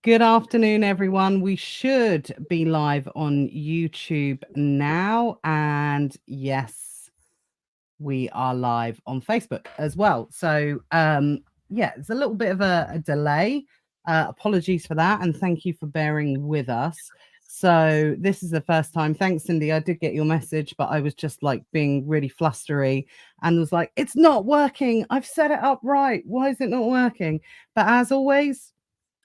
Good afternoon, everyone. We should be live on YouTube now. And yes, we are live on Facebook as well. So, yeah, it's a little bit of a delay. Apologies for that. And thank you for bearing with us. So, this is the first time. Thanks, Cindy. I did get your message, but I was just like being really flustery and was like, it's not working. I've set it up right. Why is it not working? But as always,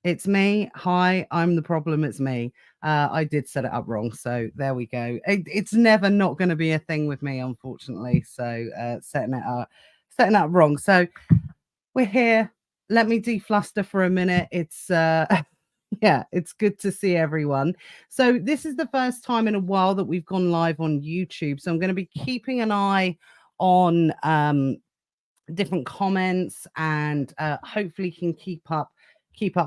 it's me. Hi, I'm the problem. It's me. I did set it up wrong. So there we go. It's never not going to be a thing with me, unfortunately. So setting it up wrong. So we're here. Let me defluster for a minute. It's yeah, it's good to see everyone. So this is the first time in a while that we've gone live on YouTube. So I'm going to be keeping an eye on different comments and hopefully can keep up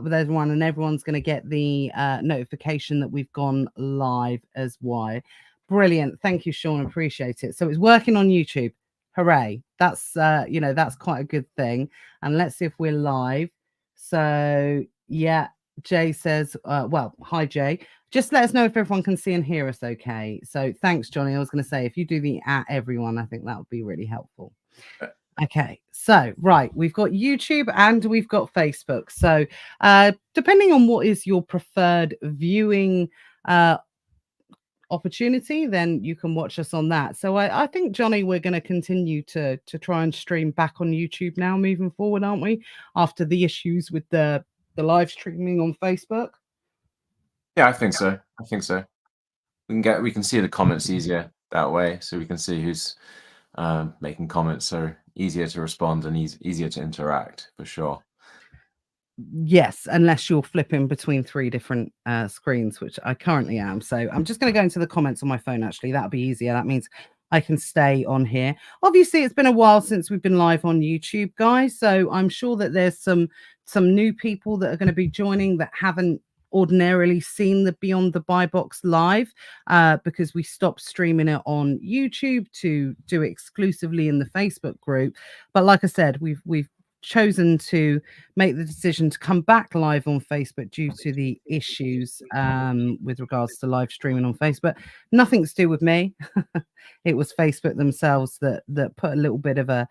with everyone, and everyone's going to get the notification that we've gone live as well. Brilliant. Thank you, Sean. Appreciate it. So it's working on YouTube. Hooray. That's that's quite a good thing. And let's see if we're live. So yeah, Jay says well, hi Jay, just let us know if everyone can see and hear us okay. So thanks, Johnny. I was going to say, if you do the at everyone, I think that would be really helpful. Okay, so right, we've got YouTube and we've got Facebook. So depending on what is your preferred viewing opportunity, then you can watch us on that. So I think, Johnny, we're going to continue to try and stream back on YouTube now moving forward, aren't we? After the issues with the live streaming on Facebook. Yeah, I think so. We can see the comments easier that way, so we can see who's making comments, so easier to respond and easier to interact for sure. Yes, unless you're flipping between 3 different screens, which I currently am. So I'm just going to go into the comments on my phone, actually. That'll be easier. That means I can stay on here. Obviously, it's been a while since we've been live on YouTube, guys. So I'm sure that there's some new people that are going to be joining that haven't ordinarily seen the Beyond the Buy Box live because we stopped streaming it on YouTube to do it exclusively in the Facebook group. But like I said, we've chosen to make the decision to come back live on Facebook due to the issues with regards to live streaming on Facebook. Nothing to do with me. It was Facebook themselves that put a little bit of a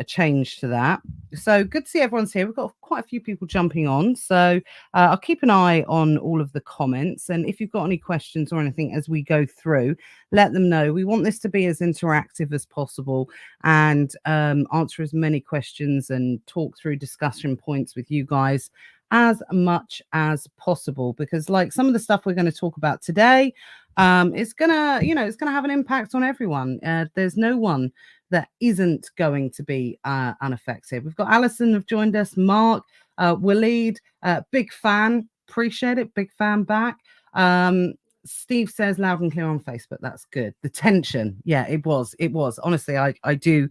change to that. So good to see everyone's here. We've got quite a few people jumping on. So I'll keep an eye on all of the comments. And if you've got any questions or anything as we go through, let them know. We want this to be as interactive as possible and answer as many questions and talk through discussion points with you guys as much as possible, because like some of the stuff we're going to talk about today, it's gonna have an impact on everyone. There's no one that isn't going to be unaffected. We've got Alison have joined us, Mark, Waleed, big fan, appreciate it, big fan back. Steve says loud and clear on Facebook. That's good. The tension, yeah, it was. Honestly, I do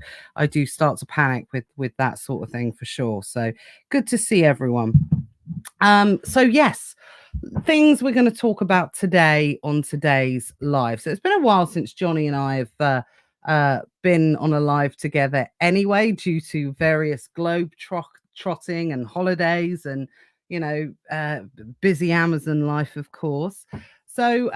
start to panic with that sort of thing for sure. So good to see everyone. So yes, things we're going to talk about today on today's live. So it's been a while since Johnny and I have been on a live together anyway, due to various globe trotting and holidays and busy Amazon life, of course. So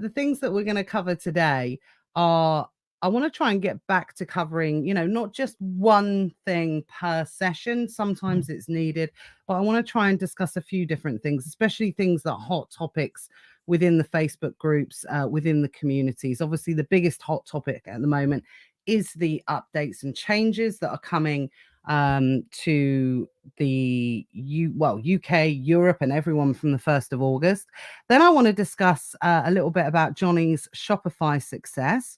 the things that we're going to cover today are, I want to try and get back to covering, not just one thing per session. Sometimes it's needed, but I want to try and discuss a few different things, especially things that are hot topics within the Facebook groups, within the communities. Obviously, the biggest hot topic at the moment is the updates and changes that are coming to the UK, Europe, and everyone from the 1st of August. Then I want to discuss a little bit about Jonnys Shopify success,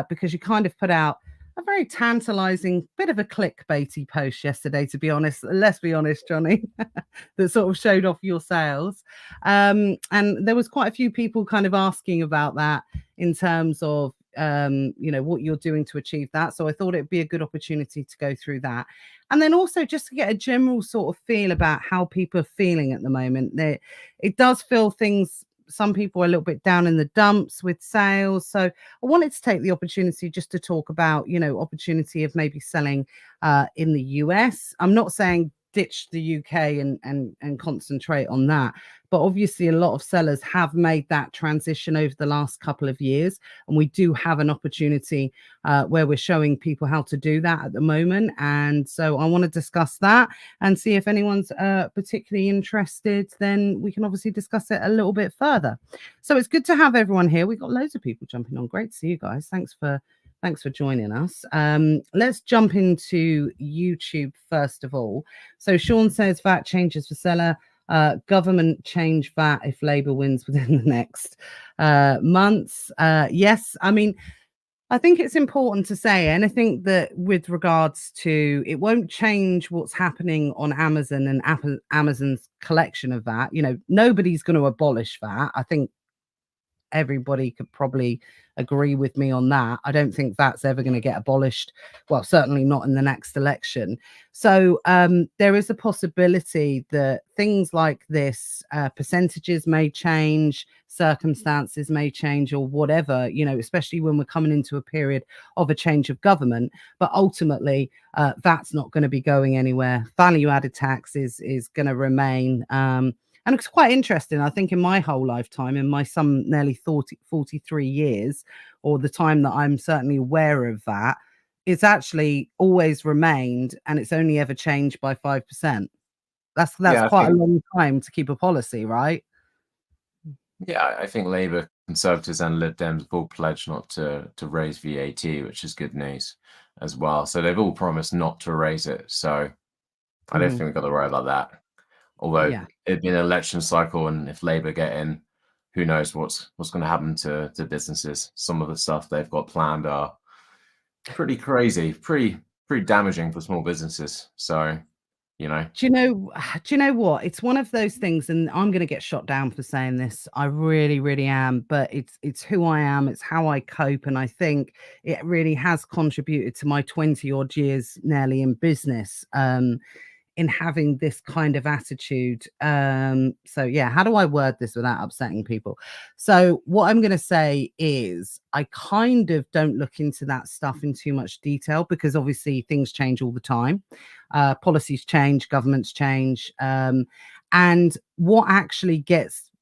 because you kind of put out a very tantalizing bit of a clickbaity post yesterday, to be honest. Let's be honest, Johnny, that sort of showed off your sales. And there was quite a few people kind of asking about that in terms of what you're doing to achieve that. So I thought it'd be a good opportunity to go through that. And then also just to get a general sort of feel about how people are feeling at the moment. It does feel some people are a little bit down in the dumps with sales. So I wanted to take the opportunity just to talk about, opportunity of maybe selling in the US. I'm not saying ditch the UK and concentrate on that. But obviously, a lot of sellers have made that transition over the last couple of years, and we do have an opportunity where we're showing people how to do that at the moment. And so I want to discuss that and see if anyone's particularly interested. Then we can obviously discuss it a little bit further. So it's good to have everyone here. We've got loads of people jumping on. Great to see you guys. Thanks for joining us. Let's jump into YouTube first of all. So Sean says VAT changes for seller. Government change VAT if Labour wins within the next months. Yes, I mean, I think it's important to say anything that with regards to it won't change what's happening on Amazon and Amazon's collection of that. You know, nobody's going to abolish that. I think everybody could probably agree with me on that. I don't think that's ever going to get abolished. Well, certainly not in the next election. So there is a possibility that things like this, percentages may change, circumstances may change, or whatever, you know, especially when we're coming into a period of a change of government. But ultimately, that's not going to be going anywhere. Value added tax is going to remain. And it's quite interesting. I think in my whole lifetime, in my some nearly 43 years, or the time that I'm certainly aware of that, it's actually always remained, and it's only ever changed by 5%. That's Yeah, I quite a think long time to keep a policy, right? yeah, I think Labour, Conservatives, and Lib Dems have all pledged not to raise VAT, which is good news as well. So they've all promised not to raise it. So I don't think we've got to worry about that. Although Yeah. it'd be an election cycle, and if Labour get in, who knows what's going to happen to businesses. Some of the stuff they've got planned are pretty crazy, pretty damaging for small businesses. So, you know, Do you know what? It's one of those things, and I'm going to get shot down for saying this. I really, really am, but it's who I am. It's how I cope, and I think it really has contributed to my 20 odd years nearly in business. In having this kind of attitude. So yeah, how do I word this without upsetting people? So what I'm going to say is I kind of don't look into that stuff in too much detail, because obviously things change all the time. Policies change, governments change. And what actually gets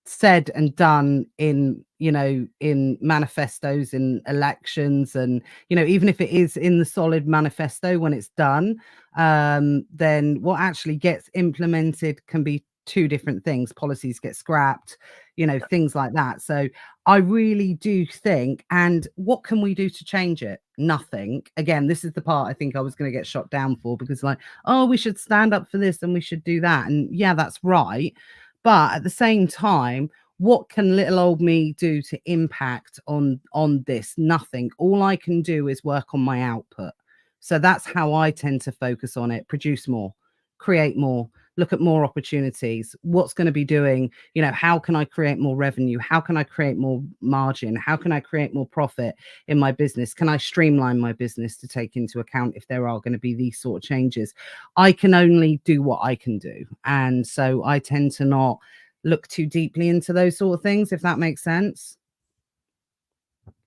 said and done in, you know, in manifestos, in elections, and, you know, even if it is in the solid manifesto, when it's done, then what actually gets implemented can be two different things. Policies get scrapped, you know, things like that. So I really do think, and what can we do to change it? Nothing. Again, this is the part I think I was going to get shot down for, because like, oh, we should stand up for this and we should do that, and yeah, that's right. But at the same time, what can little old me do to impact on this? Nothing. All I can do is work on my output. So that's how I tend to focus on it. Produce more, create more, look at more opportunities. What's going to be doing, you know, how can I create more revenue? How can I create more margin? How can I create more profit in my business? Can I streamline my business to take into account if there are going to be these sort of changes? I can only do what I can do. And so I tend to not look too deeply into those sort of things, if that makes sense.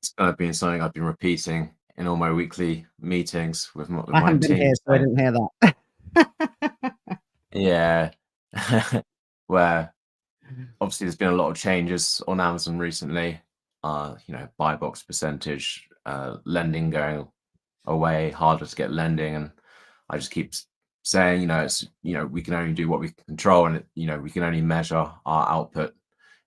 it's kind of been something I've been repeating in all my weekly meetings with I my haven't been team. here, so I So didn't hear that. yeah, where obviously there's been a lot of changes on Amazon recently. You know, buy box percentage, lending going away, harder to get lending, and I just keep saying, you know, it's, you know, we can only do what we can control, and you know, we can only measure our output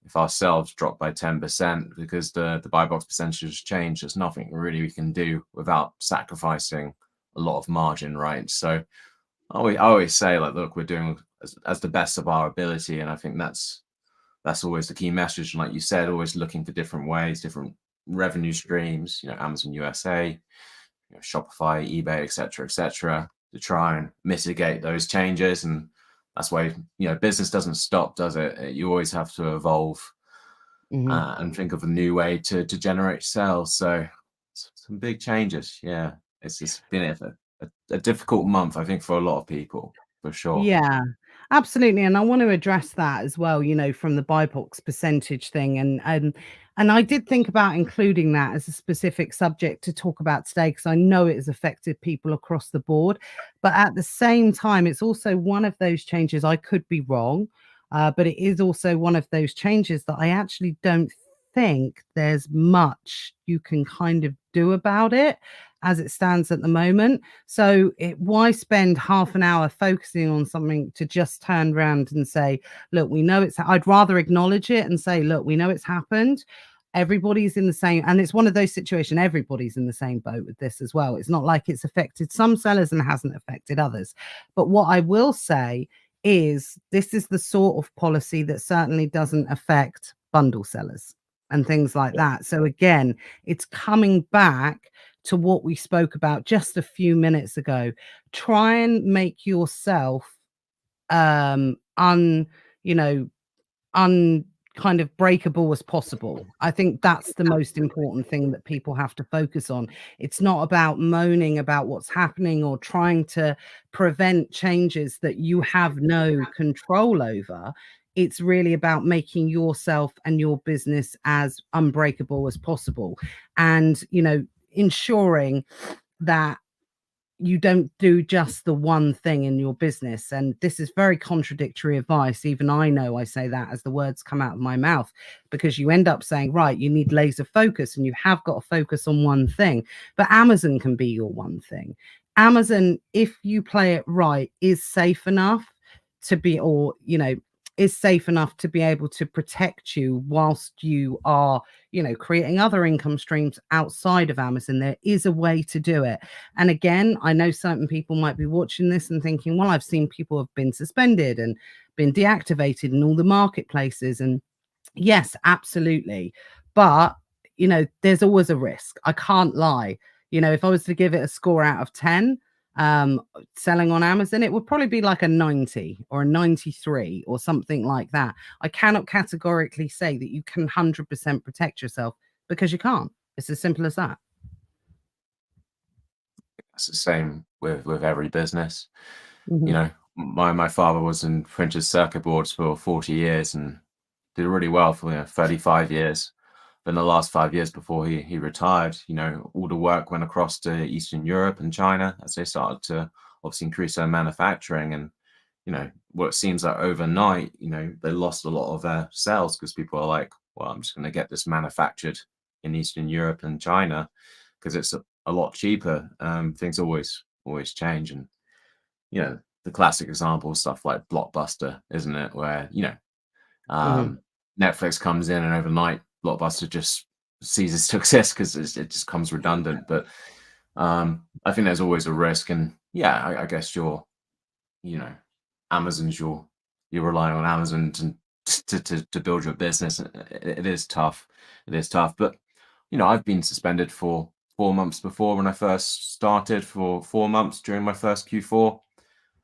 if our sales drop by 10%, because the buy box percentage change. There's nothing really we can do without sacrificing a lot of margin, right? So I always say, like, look, we're doing as the best of our ability, and I think that's always the key message. And like you said, always looking for different ways, different revenue streams. You know, Amazon USA, you know, Shopify, eBay, etc., to try and mitigate those changes. And that's why, you know, business doesn't stop, does it? You always have to evolve and think of a new way to generate sales. So some big changes. Yeah, it's just been a difficult month, I think, for a lot of people, for sure. Yeah. Absolutely, and I want to address that as well, from the buy box percentage thing, and I did think about including that as a specific subject to talk about today because I know it has affected people across the board. But at the same time, it's also one of those changes. I could be wrong, but it is also one of those changes that I actually don't think there's much you can kind of do about it as it stands at the moment. So why spend half an hour focusing on something to just turn around and say, look, we know I'd rather acknowledge it and say, look, we know it's happened. Everybody's in the same, and it's one of those situations, everybody's in the same boat with this as well. It's not like it's affected some sellers and hasn't affected others. But what I will say is this is the sort of policy that certainly doesn't affect bundle sellers and things like that. So again, it's coming back to what we spoke about just a few minutes ago. Try and make yourself un you know un kind of breakable as possible. I think that's the most important thing that people have to focus on. It's not about moaning about what's happening or trying to prevent changes that you have no control over. It's really about making yourself and your business as unbreakable as possible, and ensuring that you don't do just the one thing in your business. And this is very contradictory advice. Even I know I say that as the words come out of my mouth, because you end up saying, right, you need laser focus and you have got to focus on one thing. But Amazon can be your one thing. Amazon, if you play it right, is safe enough to be, or, is safe enough to be able to protect you whilst you are, creating other income streams outside of Amazon. There is a way to do it. And again, I know certain people might be watching this and thinking, well, I've seen people have been suspended and been deactivated in all the marketplaces. And yes, absolutely. But, there's always a risk. I can't lie. If I was to give it a score out of 10, um, selling on Amazon, it would probably be like a 90 or a 93 or something like that. I cannot categorically say that you can 100% protect yourself because you can't. It's as simple as that. It's the same with every business. You Mhm. know, my father was in printed circuit boards for 40 years and did really well for 35 years. But in the last 5 years before he retired, all the work went across to Eastern Europe and China as they started to obviously increase their manufacturing. And what seems like overnight, they lost a lot of their sales because people are like, well, I'm just going to get this manufactured in Eastern Europe and China because it's a lot cheaper. Things always change. And the classic example is stuff like Blockbuster, isn't it? Where Mhm. Netflix comes in and overnight Blockbuster just ceases to exist because it just comes redundant. But I think there's always a risk. And yeah, I guess you know Amazon's you're relying on Amazon to build your business. It is tough. It is tough. But I've been suspended for 4 months before when I first started, for 4 months during my first Q4.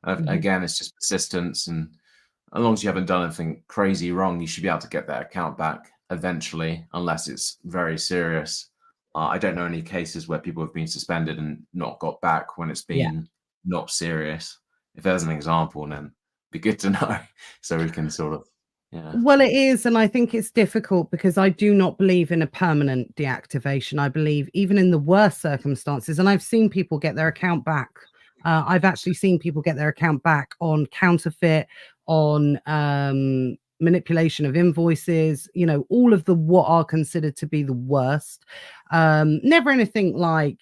Mhm. Again, it's just persistence, and as long as you haven't done anything crazy wrong, you should be able to get that account back eventually, unless it's very serious. I don't know any cases where people have been suspended and not got back when it's Yeah. been not serious. If there's an example, then it'd be good to know so we can sort of, yeah. Well, it is, and I think it's difficult because I do not believe in a permanent deactivation. I believe even in the worst circumstances, and I've seen people get their account back. I've actually seen people get their account back on counterfeit, on manipulation of invoices, all of the what are considered to be the worst. Never anything like,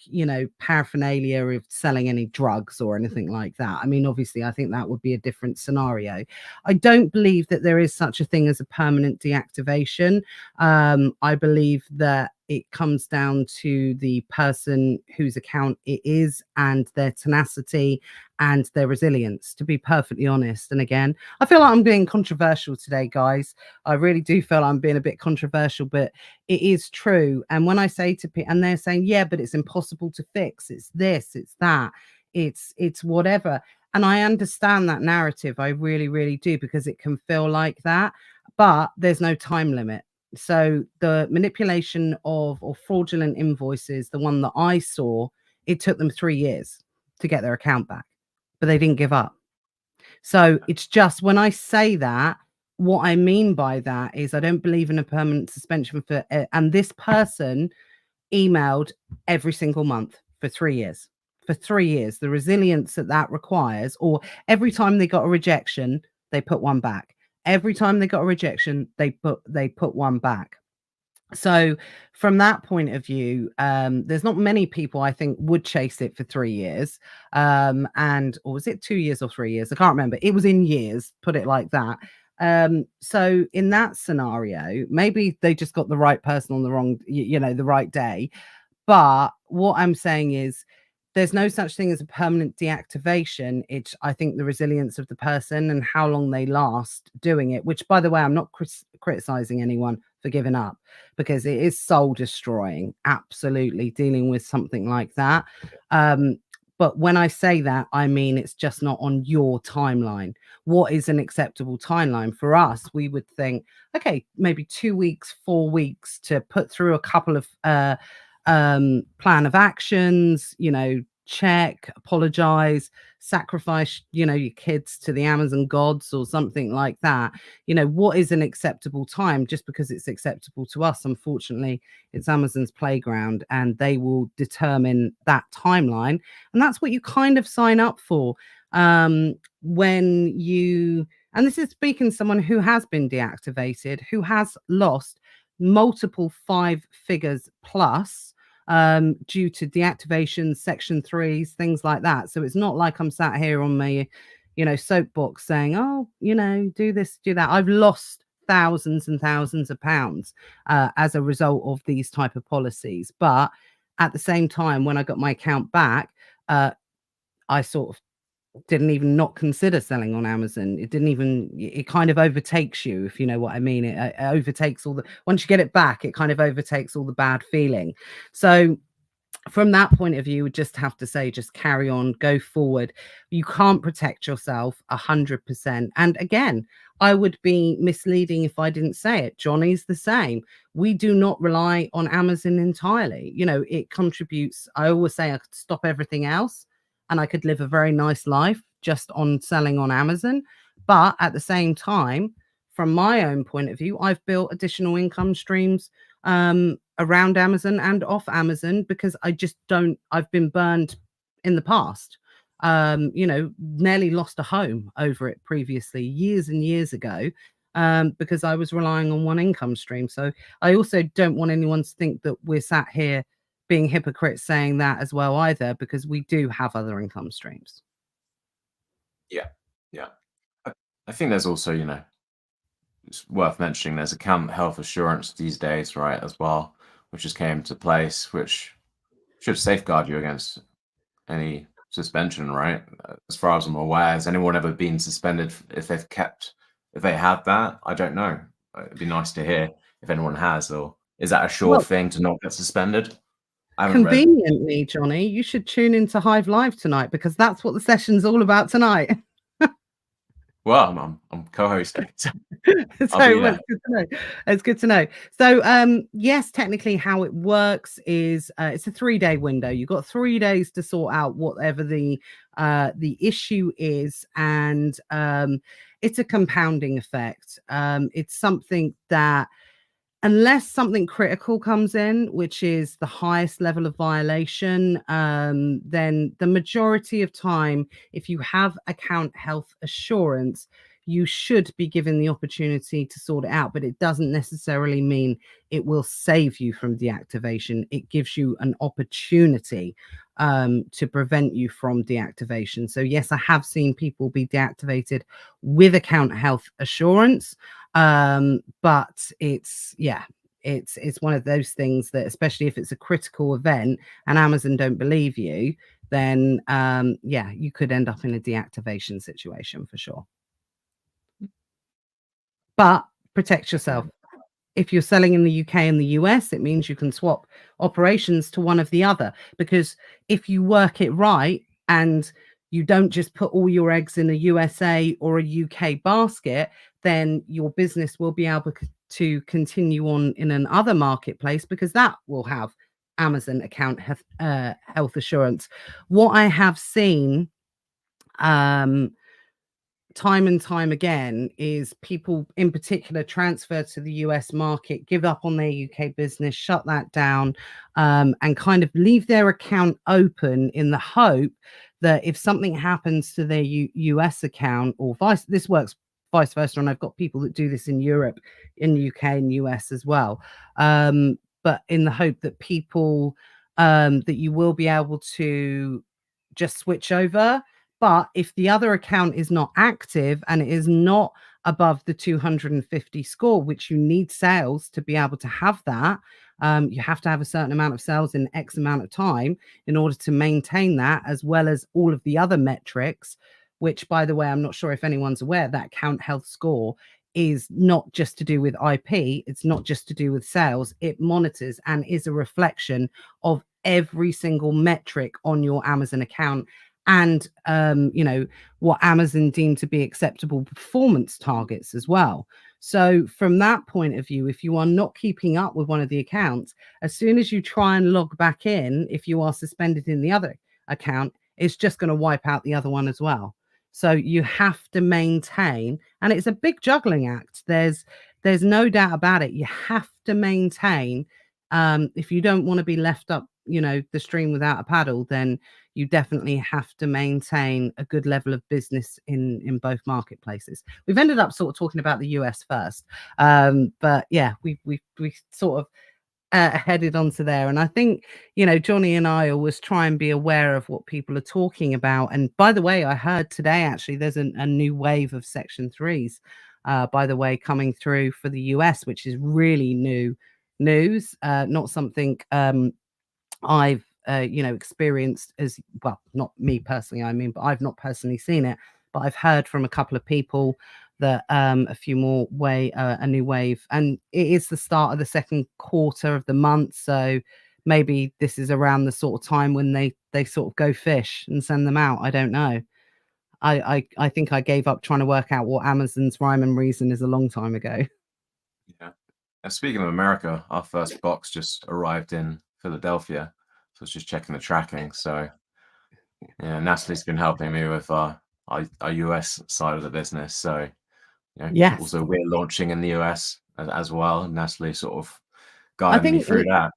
paraphernalia of selling any drugs or anything like that. I mean, obviously, I think that would be a different scenario. I don't believe that there is such a thing as a permanent deactivation. I believe that it comes down to the person whose account it is and their tenacity and their resilience, to be perfectly honest. And again, I feel like I'm being controversial today, guys. I really do feel I'm being a bit controversial, but it is true. And when I say to people, and they're saying, yeah, but it's impossible to fix, it's this, it's that, it's whatever. And I understand that narrative. I really, really do, because it can feel like that. But there's no time limit. So the manipulation of or fraudulent invoices, the one that I saw, it took them 3 years to get their account back, but they didn't give up. So it's just when I say that, what I mean by that is I don't believe in a permanent suspension for, and this person emailed every single month for 3 years. For 3 years, the resilience that requires, or every time they got a rejection, they put one back. Every time they got a rejection, they put one back. So from that point of view, there's not many people I think would chase it for 3 years. And or was it 2 years or 3 years? I can't remember. It was in years, put it like that. So in that scenario, maybe they just got the right person on the wrong, the right day. But what I'm saying is there's no such thing as a permanent deactivation. It's, I think, the resilience of the person and how long they last doing it, which, by the way, I'm not criticizing anyone for giving up, because it is soul destroying, absolutely, dealing with something like that. But when I say that, I mean it's just not on your timeline. What is an acceptable timeline? For us, we would think, okay, maybe 2 weeks, 4 weeks to put through a couple of plan of actions, check, apologize, sacrifice, your kids to the Amazon gods or something like that. What is an acceptable time? Just because it's acceptable to us, unfortunately, it's Amazon's playground, and they will determine that timeline. And that's what you kind of sign up for. When you, and this is speaking to someone who has been deactivated, who has lost multiple 5 figures plus due to deactivations, section 3s, things like that. So it's not like I'm sat here on my, soapbox saying, oh, do this, do that. I've lost thousands and thousands of pounds as a result of these type of policies. But at the same time, when I got my account back, I sort of didn't even not consider selling on Amazon. It kind of overtakes you, if you know what I mean. It overtakes once you get it back, it kind of overtakes all the bad feeling. So from that point of view, we just have to say, just carry on, go forward. You can't protect yourself 100%. And again, I would be misleading if I didn't say it. Jonnys the same. We do not rely on Amazon entirely. It contributes. I always say I could stop everything else and I could live a very nice life just on selling on Amazon. But at the same time, from my own point of view, I've built additional income streams around Amazon and off Amazon, because I've been burned in the past. Nearly lost a home over it previously, years and years ago, because I was relying on one income stream. So I also don't want anyone to think that we're sat here being hypocrites saying that as well either, because we do have other income streams. Yeah. I think there's also, it's worth mentioning, there's account health assurance these days, right, as well, which just came into place, which should safeguard you against any suspension, right? As far as I'm aware, has anyone ever been suspended if they had that? I don't know. It'd be nice to hear if anyone has, or is that a sure Well, thing to not get suspended? I haven't read. conveniently, Johnny, you should tune into Hive Live tonight, because that's what the session's all about tonight. Well, I'm co-hosting. So So I'll be well, there. it's good to know. It's good to know. So yes, technically how it works is it's a 3-day window. You've got 3 days to sort out whatever the issue is, and it's a compounding effect. It's something that, unless something critical comes in, which is the highest level of violation, then the majority of time, if you have account health assurance, you should be given the opportunity to sort it out. But it doesn't necessarily mean it will save you from deactivation. It gives you an opportunity to prevent you from deactivation. So yes, I have seen people be deactivated with account health assurance. But it's one of those things that, especially if it's a critical event and Amazon don't believe you, then you could end up in a deactivation situation for sure. But protect yourself. If you're selling in the UK and the US, it means you can swap operations to one of the other, because if you work it right and you don't just put all your eggs in a USA or a UK basket, then your business will be able to continue on in another marketplace, because that will have Amazon account health assurance. What I have seen time and time again is people in particular transfer to the US market, give up on their UK business, shut that down, and kind of leave their account open in the hope that if something happens to their US account or this works vice versa. And I've got people that do this in Europe, in UK and US as well. But in the hope that people, that you will be able to just switch over. But if the other account is not active and it is not above the 250 score, which you need sales to be able to have that, you have to have a certain amount of sales in X amount of time in order to maintain that, as well as all of the other metrics, which, by the way, I'm not sure if anyone's aware, that account health score is not just to do with IP. It's not just to do with sales. It monitors and is a reflection of every single metric on your Amazon account and what Amazon deemed to be acceptable performance targets as well. So from that point of view, if you are not keeping up with one of the accounts, as soon as you try and log back in, if you are suspended in the other account, it's just going to wipe out the other one as well. So you have to maintain, and it's a big juggling act. There's no doubt about it. You have to maintain. If you don't want to be left up, the stream without a paddle, then you definitely have to maintain a good level of business in both marketplaces. We've ended up sort of talking about the US first, but yeah, we sort of headed onto there. And I think, Johnny and I always try and be aware of what people are talking about. And by the way, I heard today actually there's a new wave of Section 3s, by the way, coming through for the US, which is really new news, not something I've experienced as well, not me personally, I mean, but I've not personally seen it, but I've heard from a couple of people that a new wave, and it is the start of the second quarter of the month, so maybe this is around the sort of time when they sort of go fish and send them out. I don't know. I think I gave up trying to work out what Amazon's rhyme and reason is a long time ago. Yeah. And speaking of America, our first box just arrived in Philadelphia. So I was just checking the tracking. So yeah, Natalie's been helping me with our US side of the business. So Yes. also we're launching in the US as well. Natalie sort of I guiding me think through that.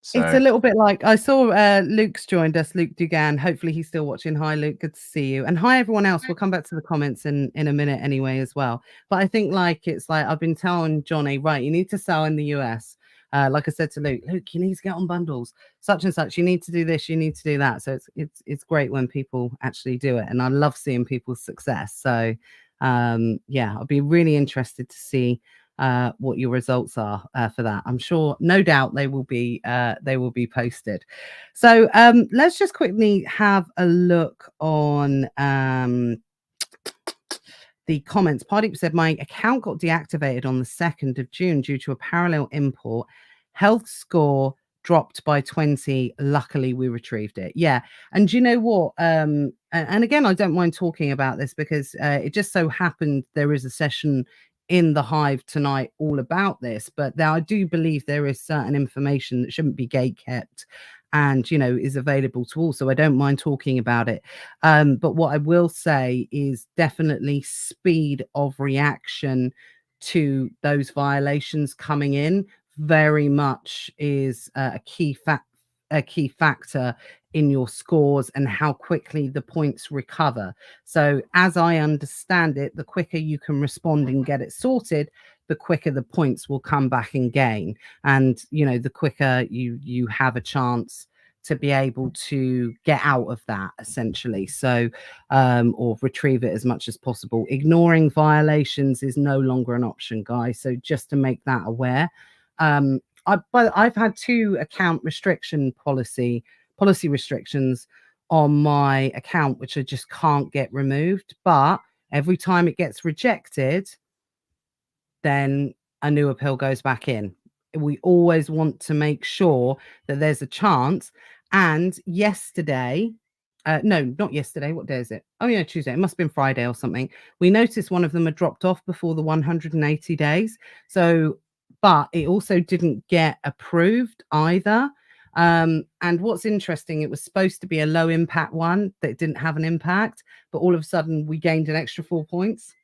it's So a little bit like I saw Luke's joined us, Luke Dugan. Hopefully he's still watching. Hi, Luke. Good to see you. And hi, everyone else. We'll come back to the comments in a minute anyway as well. But I think it's like I've been telling Johnny, right, you need to sell in the US. Like I said to Luke, you need to get on bundles, such and such. You need to do this, you need to do that. So it's great when people actually do it. And I love seeing people's success. So yeah, I'll be really interested to see what your results are for that. I'm sure, no doubt, they will be posted. So let's just quickly have a look on the comments. Party said my account got deactivated on the 2nd of June due to a parallel import. Health score dropped by 20. Luckily, we retrieved it. Yeah. And you know what? And again, I don't mind talking about this because it just so happened there is a session in the Hive tonight all about this. But now I do believe there is certain information that shouldn't be gate kept and, is available to all. So I don't mind talking about it. But what I will say is definitely speed of reaction to those violations coming in very much is a key factor in your scores and how quickly the points recover. So as I understand it, the quicker you can respond and get it sorted, the quicker the points will come back and gain. And, the quicker you have a chance to be able to get out of that essentially. So, or retrieve it as much as possible. Ignoring violations is no longer an option, guys. So just to make that aware. I've had 2 account policy restrictions on my account, which I just can't get removed. But every time it gets rejected, then a new appeal goes back in. We always want to make sure that there's a chance. And yesterday, no, not yesterday. What day is it? Oh, yeah, Tuesday. It must have been Friday or something. We noticed one of them had dropped off before the 180 days. So, but it also didn't get approved either. And what's interesting, it was supposed to be a low impact one that didn't have an impact, but all of a sudden we gained an extra 4 points.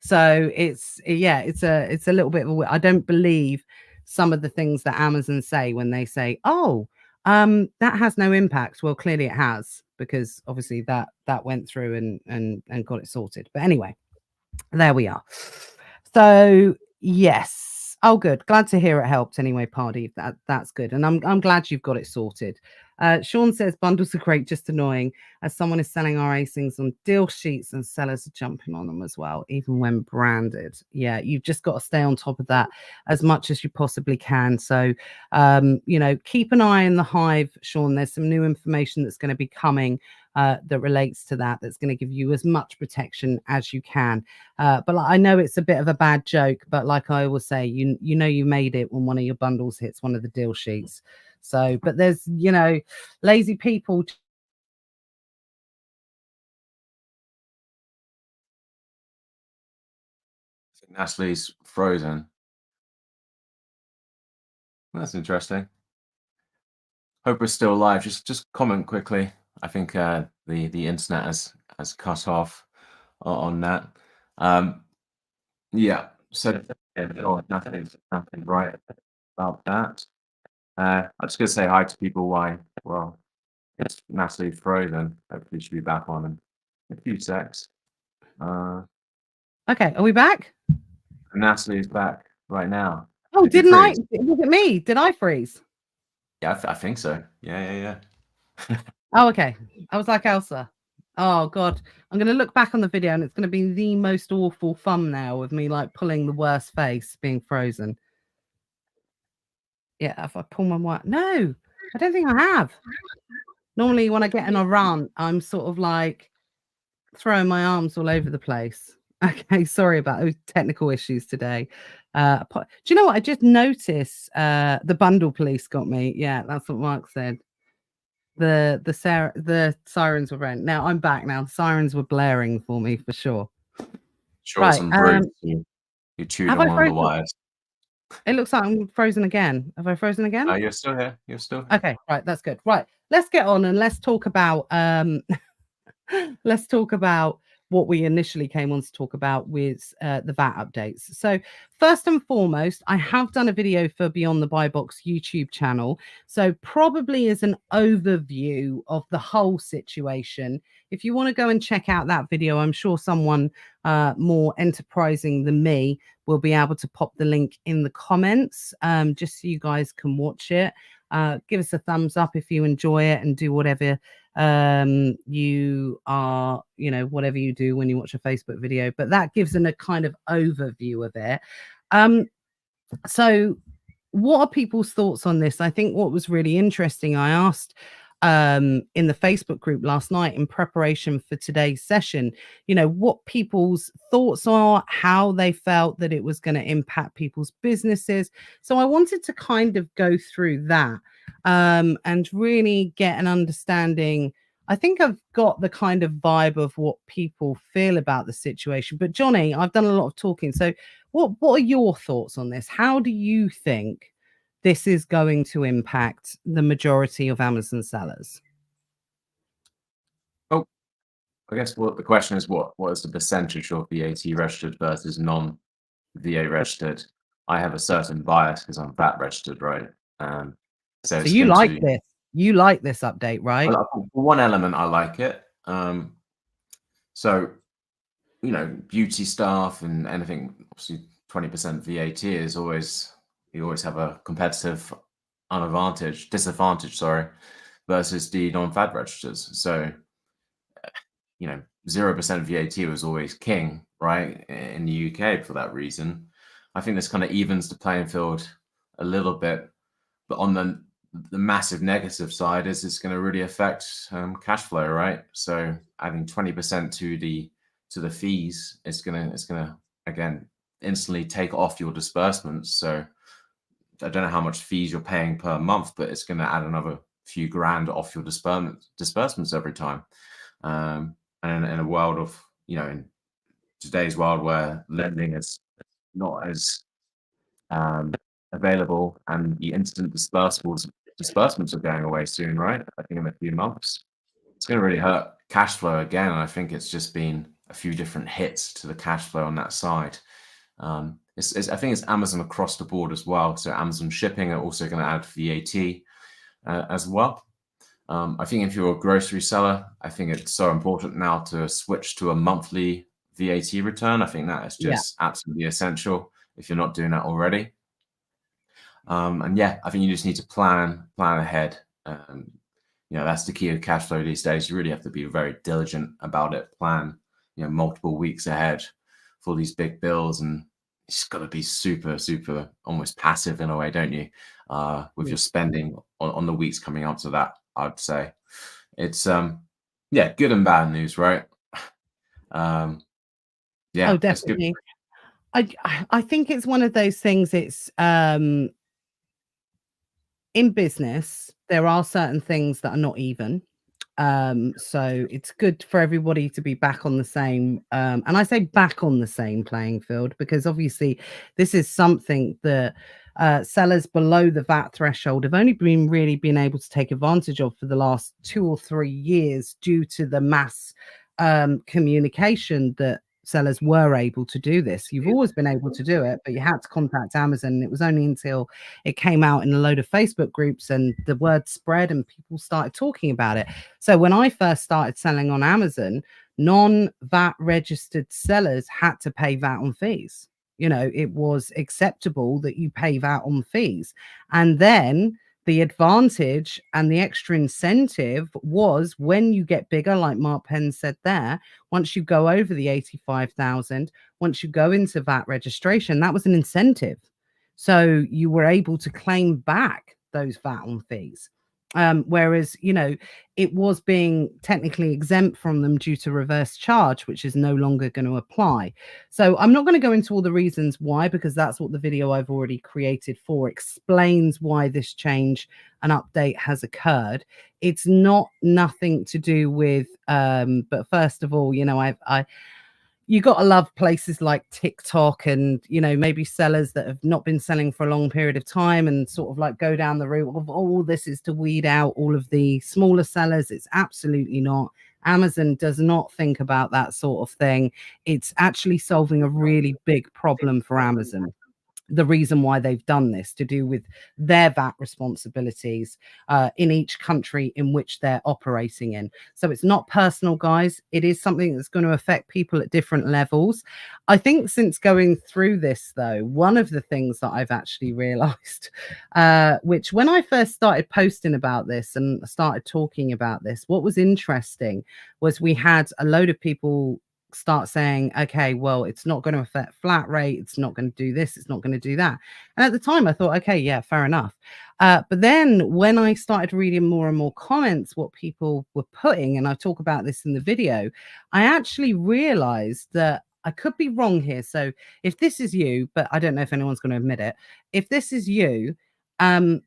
So it's a little bit of I don't believe some of the things that Amazon say when they say, "Oh, that has no impact." Well, clearly it has, because obviously that went through and got it sorted. But anyway, there we are. So yes. Oh, good. Glad to hear it helped anyway, Pardy. That's good. And I'm glad you've got it sorted. Sean says bundles are great, just annoying as someone is selling our acings on deal sheets and sellers are jumping on them as well, even when branded. Yeah, you've just got to stay on top of that as much as you possibly can. So, keep an eye in the hive, Sean. There's some new information that's going to be coming that relates to that, that's going to give you as much protection as you can. But I know it's a bit of a bad joke, but like I always say, you made it when one of your bundles hits one of the deal sheets. So, but there's, lazy people. I think Natalie's frozen. That's interesting. Hope we're still alive. Just comment quickly. I think the internet has cut off on that. Yeah. So nothing right about that. I'm just gonna say hi to people. Why? Well, it's Natalie frozen. Hopefully she'll be back on in a few secs. Okay, are we back? Natalie's back right now. Oh, Did you didn't I? freeze? Was it me? Did I freeze? Yeah, I think so. Yeah. Oh, okay. I was like Elsa. Oh God, I'm gonna look back on the video and it's gonna be the most awful thumbnail of me like pulling the worst face being frozen. Yeah, if I pull my white, no, I don't think I have. Normally, when I get in a rant, I'm sort of like throwing my arms all over the place. Okay, sorry about those technical issues today. Do you know what? I just noticed the bundle police got me. Yeah, that's what Mark said. The sirens were ringing. Now I'm back now. The sirens were blaring for me for sure. Sure, Right. some brutes who chewed Have on I one of the frozen? wires. It looks like I'm frozen again. Have I frozen again? You're still here. You're still here. Okay, right, that's good. Right. Let's get on and let's talk about let's talk about what we initially came on to talk about with the VAT updates. So first and foremost, I have done a video for Beyond the Buy Box YouTube channel. So probably as an overview of the whole situation. If you want to go and check out that video, I'm sure someone more enterprising than me will be able to pop the link in the comments, just so you guys can watch it. Give us a thumbs up if you enjoy it and do whatever you are, whatever you do when you watch a Facebook video, but that gives them a kind of overview of it. So what are people's thoughts on this? I think what was really interesting, I asked in the Facebook group last night in preparation for today's session, what people's thoughts are, how they felt that it was going to impact people's businesses. So I wanted to kind of go through that and really get an understanding. I think I've got the kind of vibe of what people feel about the situation. But Johnny, I've done a lot of talking. So what are your thoughts on this? How do you think this is going to impact the majority of Amazon sellers? Oh, I guess what the question is, what is the percentage of VAT registered versus non-VAT registered? I have a certain bias because I'm VAT registered, right? So So it's you going like to this? You like this update, right? for one element, I like it. So beauty stuff and anything, obviously 20% VAT is always, you always have a competitive disadvantage, sorry, versus the non-VAT registers. So 0% VAT was always king, right, in the UK for that reason. I think this kind of evens the playing field a little bit, but on the massive negative side is it's going to really affect cash flow, right? So adding 20% to the fees, it's gonna again instantly take off your disbursements. So I don't know how much fees you're paying per month, but it's going to add another few grand off your disbursements every time. And in a world of, in today's world where lending is not as available and the instant disbursables disbursements are going away soon, right? I think in a few months. It's going to really hurt cash flow again. And I think it's just been a few different hits to the cash flow on that side. I think it's Amazon across the board as well. So Amazon shipping are also going to add VAT as well. I think if you're a grocery seller, I think it's so important now to switch to a monthly VAT return. I think that is just absolutely essential if you're not doing that already. And yeah, I think you just need to plan ahead. That's the key of cash flow these days. You really have to be very diligent about it. Plan, multiple weeks ahead for these big bills, and it's got to be super, super almost passive in a way, don't you? With your spending on the weeks coming up to that, I'd say it's good and bad news, right? Oh, definitely. I think it's one of those things. It's in business, there are certain things that are not even. So it's good for everybody to be back on the same, and I say back on the same playing field, because obviously this is something that sellers below the VAT threshold have only been able to take advantage of for the last 2 or 3 years due to the mass communication that sellers were able to do this. You've always been able to do it, but you had to contact Amazon. And it was only until it came out in a load of Facebook groups and the word spread and people started talking about it. So when I first started selling on Amazon, non-VAT registered sellers had to pay VAT on fees. It was acceptable that you pay VAT on fees. And then the advantage and the extra incentive was when you get bigger, like Mark Penn said there, once you go over the 85,000, once you go into VAT registration, that was an incentive. So you were able to claim back those VAT on fees. Whereas, it was being technically exempt from them due to reverse charge, which is no longer going to apply. So I'm not going to go into all the reasons why, because that's what the video I've already created for explains why this change and update has occurred. It's nothing to do with, but first of all, you got to love places like TikTok and, maybe sellers that have not been selling for a long period of time and sort of like go down the route of, oh, this is to weed out all of the smaller sellers. It's absolutely not. Amazon does not think about that sort of thing. It's actually solving a really big problem for Amazon. The reason why they've done this to do with their VAT responsibilities in each country in which they're operating in. So it's not personal, guys. It is something that's going to affect people at different levels. I think since going through this, though, one of the things that I've actually realized, which when I first started posting about this and started talking about this, what was interesting was we had a load of people start saying, okay, well, it's not going to affect flat rate, it's not going to do this, it's not going to do that. And at the time I thought, okay, yeah, fair enough. But then when I started reading more and more comments, what people were putting, and I talk about this in the video, I actually realized that I could be wrong here. So if this is you, but I don't know if anyone's going to admit it, if this is you, as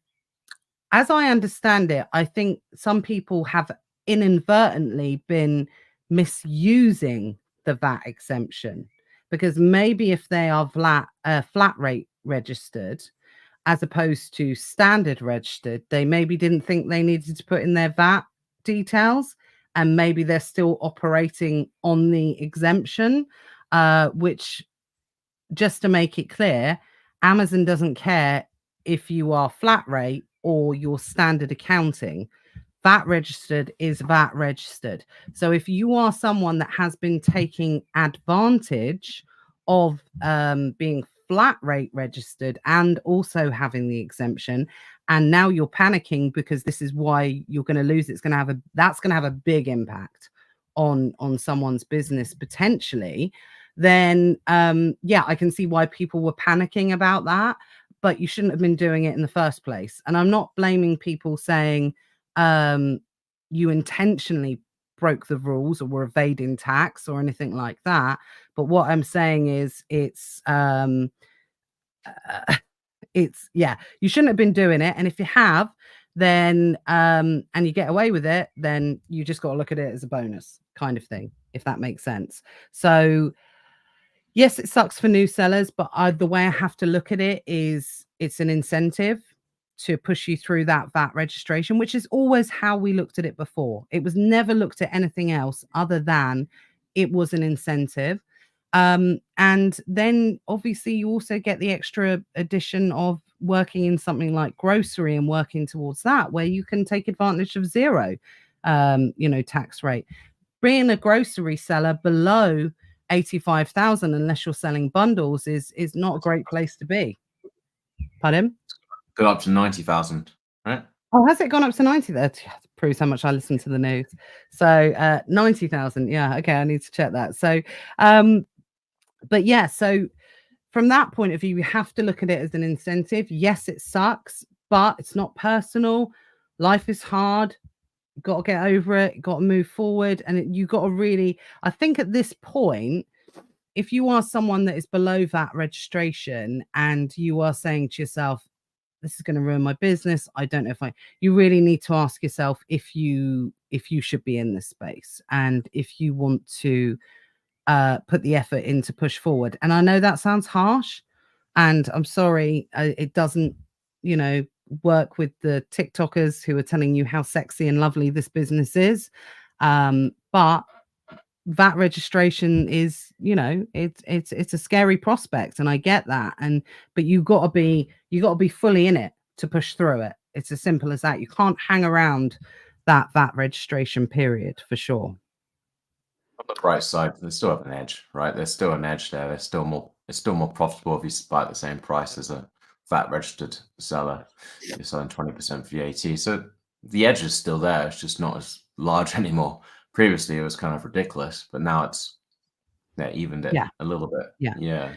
I understand it, I think some people have inadvertently been misusing the VAT exemption, because maybe if they are flat rate registered as opposed to standard registered, they maybe didn't think they needed to put in their VAT details, and maybe they're still operating on the exemption, which, just to make it clear, Amazon doesn't care if you are flat rate or your standard accounting. VAT registered is VAT registered. So if you are someone that has been taking advantage of being flat rate registered and also having the exemption, and now you're panicking because this is why you're going to lose, that's going to have a big impact on someone's business potentially, then I can see why people were panicking about that. But you shouldn't have been doing it in the first place. And I'm not blaming people saying you intentionally broke the rules or were evading tax or anything like that. But what I'm saying is you shouldn't have been doing it. And if you have, then and you get away with it, then you just got to look at it as a bonus kind of thing, if that makes sense. So yes, it sucks for new sellers, but the way I have to look at it is it's an incentive to push you through that VAT registration, which is always how we looked at it before. It was never looked at anything else other than it was an incentive. And then obviously you also get the extra addition of working in something like grocery and working towards that, where you can take advantage of zero, tax rate. Being a grocery seller below 85,000, unless you're selling bundles, is not a great place to be. Pardon? Go up to 90,000, right? Oh, has it gone up to 90? That proves how much I listen to the news. So 90,000. Yeah, okay, I need to check that. So but yeah, so from that point of view, you have to look at it as an incentive. Yes, it sucks, but it's not personal. Life is hard. You've got to get over it. You've got to move forward. And you got to really, I think at this point, if you are someone that is below that registration and you are saying to yourself, this is going to ruin my business, I don't know if you really need to ask yourself if you should be in this space and if you want to put the effort in to push forward. And I know that sounds harsh, and I'm sorry, it doesn't, work with the TikTokers who are telling you how sexy and lovely this business is. But VAT registration is, it's a scary prospect, and I get that. But you got to be fully in it to push through it. It's as simple as that. You can't hang around that VAT registration period, for sure. On the bright side, they still have an edge, right? There's still an edge there. It's still more profitable if you buy at the same price as a VAT registered seller. You're selling 20% VAT. So the edge is still there. It's just not as large anymore. Previously, it was kind of ridiculous, but now it's evened it a little bit. Yeah.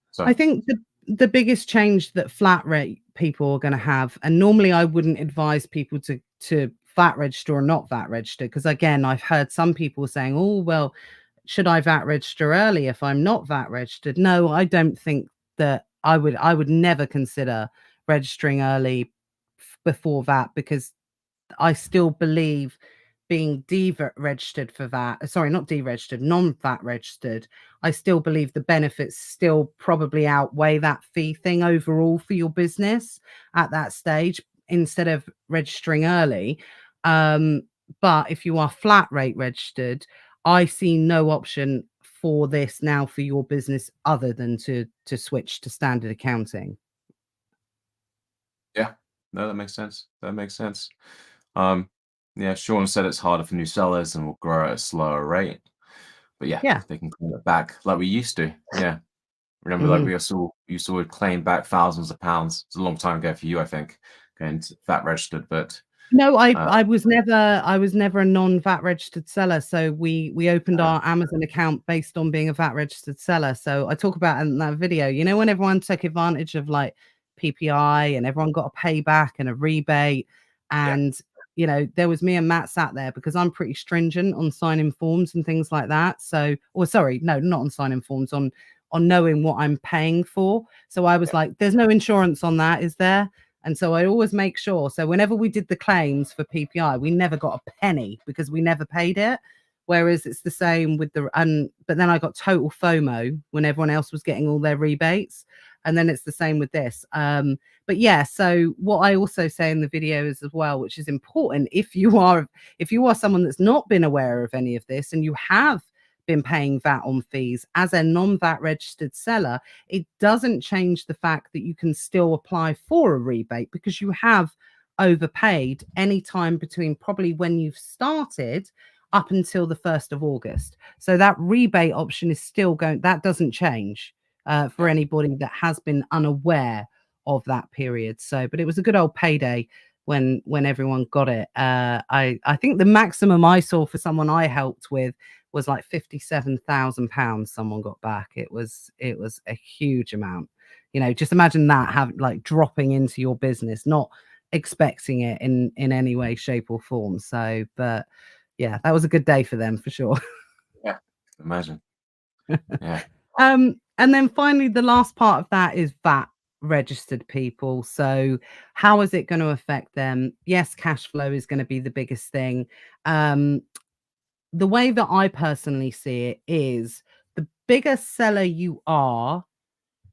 So I think the biggest change that flat rate people are going to have, and normally I wouldn't advise people to VAT register or not VAT register, because again, I've heard some people saying, oh, well, should I VAT register early if I'm not VAT registered? No, I don't think that I would never consider registering early before VAT, because I still believe being registered for that, sorry, not deregistered, non-VAT registered, I still believe the benefits still probably outweigh that fee thing overall for your business at that stage, instead of registering early. But if you are flat rate registered, I see no option for this now for your business other than to switch to standard accounting. yeah, no, that makes sense. That makes sense. Yeah, Sean said it's harder for new sellers and will grow at a slower rate. But yeah, Yeah. if they can claim it back like we used to. Yeah. Remember, like we used to claim back thousands of pounds. It's a long time ago for you, I think, going to VAT registered, but No, I was never a non-VAT registered seller. So we opened our Amazon account based on being a VAT registered seller. So I talk about in that video, when everyone took advantage of like PPI and everyone got a payback and a rebate, and there was me and Matt sat there because I'm pretty stringent on signing forms and things like that. So, or sorry, no, not on signing forms, on knowing what I'm paying for. So I was like, there's no insurance on that, is there? And so I always make sure. So whenever we did the claims for PPI, we never got a penny because we never paid it. Whereas it's the same with but then I got total FOMO when everyone else was getting all their rebates. And then it's the same with this. But yeah, so what I also say in the video is as well, which is important, if you are someone that's not been aware of any of this and you have been paying VAT on fees as a non-VAT registered seller, it doesn't change the fact that you can still apply for a rebate because you have overpaid any time between probably when you've started up until the 1st of August. So that rebate option is still going, that doesn't change for anybody that has been unaware of that period. So, but it was a good old payday when everyone got it. I think the maximum I saw for someone I helped with was like £57,000 someone got back. It was a huge amount. Just imagine that like dropping into your business, not expecting it in any way, shape, or form. So, but yeah, that was a good day for them for sure. Yeah, imagine. Yeah. And then finally, the last part of that is VAT registered people. So how is it going to affect them? Yes, cash flow is going to be the biggest thing. The way that I personally see it is the bigger seller you are,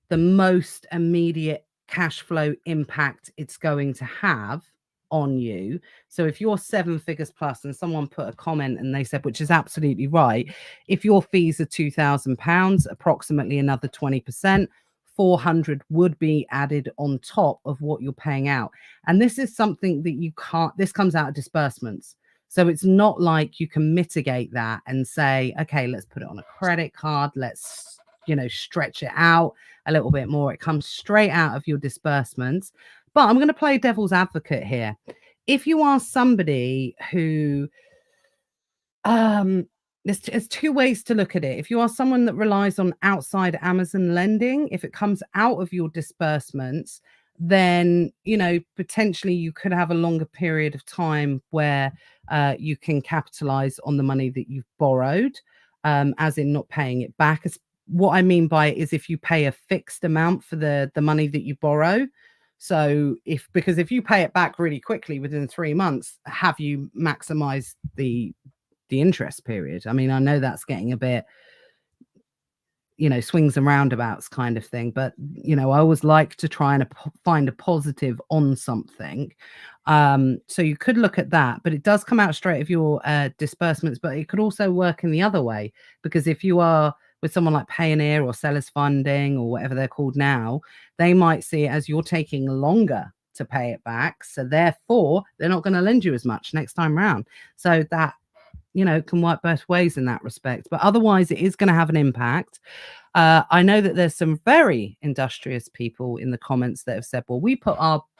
the most immediate cash flow impact it's going to have on you. So if you're 7 figures plus, and someone put a comment and they said, which is absolutely right, if your fees are £2,000, approximately another 20%, 400 would be added on top of what you're paying out. And this is something that you can't, this comes out of disbursements. So it's not like you can mitigate that and say, okay, let's put it on a credit card. Let's, stretch it out a little bit more. It comes straight out of your disbursements. But I'm going to play devil's advocate here. If you are somebody who, there's two ways to look at it. If you are someone that relies on outside Amazon lending, if it comes out of your disbursements, then potentially you could have a longer period of time where you can capitalize on the money that you've borrowed, as in not paying it back. What I mean by it is if you pay a fixed amount for the money that you borrow. So because if you pay it back really quickly within 3 months, have you maximized the interest period? I mean, I know that's getting a bit, swings and roundabouts kind of thing, but I always like to try and find a positive on something. So you could look at that, but it does come out straight of your disbursements. But it could also work in the other way, because if you are with someone like Payoneer or Sellers Funding or whatever they're called now, they might see it as you're taking longer to pay it back, so therefore they're not going to lend you as much next time around. So that can work both ways in that respect. But otherwise, it is going to have an impact. I know that there's some very industrious people in the comments that have said, well, we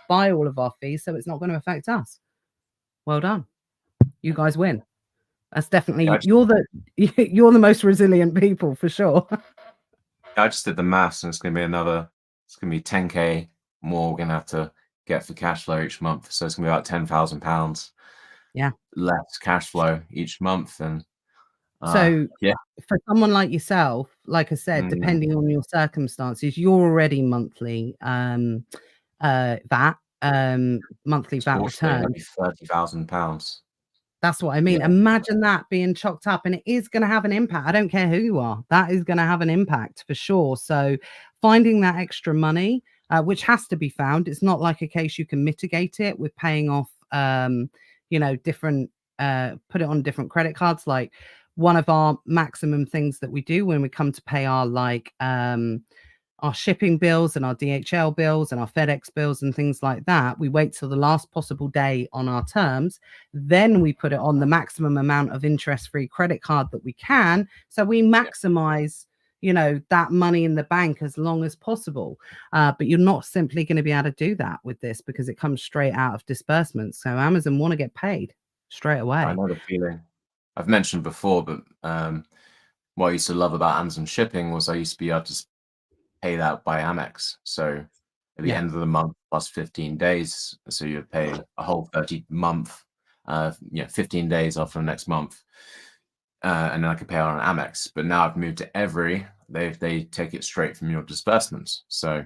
buy all of our fees, so it's not going to affect us. Well done. You guys win. That's definitely, you're the most resilient people for sure. I just did the maths, and it's going to be 10K more we're going to have to get for cash flow each month. So it's going to be about £10,000 less cash flow each month. And so for someone like yourself, like I said, depending on your circumstances, you're already monthly VAT, monthly VAT return. £30,000. That's what I mean. Imagine that being chalked up, and it is going to have an impact. I don't care who you are. That is going to have an impact for sure. So finding that extra money, which has to be found. It's not like a case you can mitigate it with paying off, different, put it on different credit cards. Like one of our maximum things that we do when we come to pay our shipping bills and our DHL bills and our FedEx bills and things like that, we wait till the last possible day on our terms. Then we put it on the maximum amount of interest-free credit card that we can. So we maximize, that money in the bank as long as possible. But you're not simply going to be able to do that with this, because it comes straight out of disbursements. So Amazon want to get paid straight away. I know the feeling. I've mentioned before, but what I used to love about Amazon shipping was I used to be able to pay that by Amex. So at the end of the month plus 15 days, so you'd pay a whole 30-month, 15 days after the next month, and then I could pay on Amex. But now I've moved to Every. They take it straight from your disbursements. So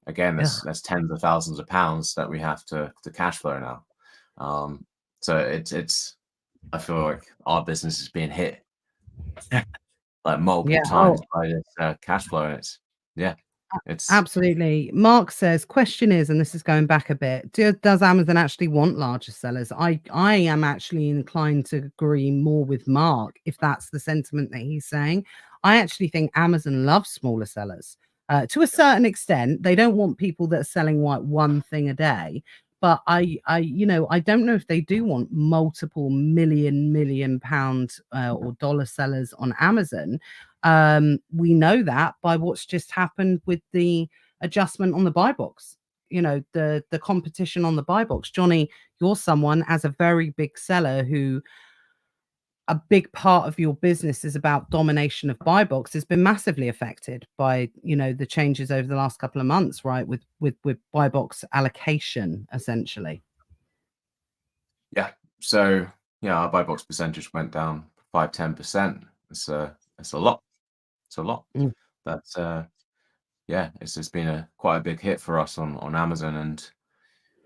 again, that's tens of thousands of pounds that we have to cash flow now. So it's I feel like our business is being hit like multiple times by this cash flow, and it's absolutely. Mark says, question is, and this is going back a bit, does Amazon actually want larger sellers? I am actually inclined to agree more with Mark, if that's the sentiment that he's saying. I actually think Amazon loves smaller sellers to a certain extent. They don't want people that are selling like one thing a day. But I don't know if they do want multiple million pound or dollar sellers on Amazon. We know that by what's just happened with the adjustment on the buy box. The competition on the buy box. Jonny, you're someone as a very big seller who a big part of your business is about domination of buy box, has been massively affected by the changes over the last couple of months, right? With buy box allocation, essentially. So our buy box percentage went down 5-10%. It's a lot. It's a lot. But it's just been quite a big hit for us on Amazon,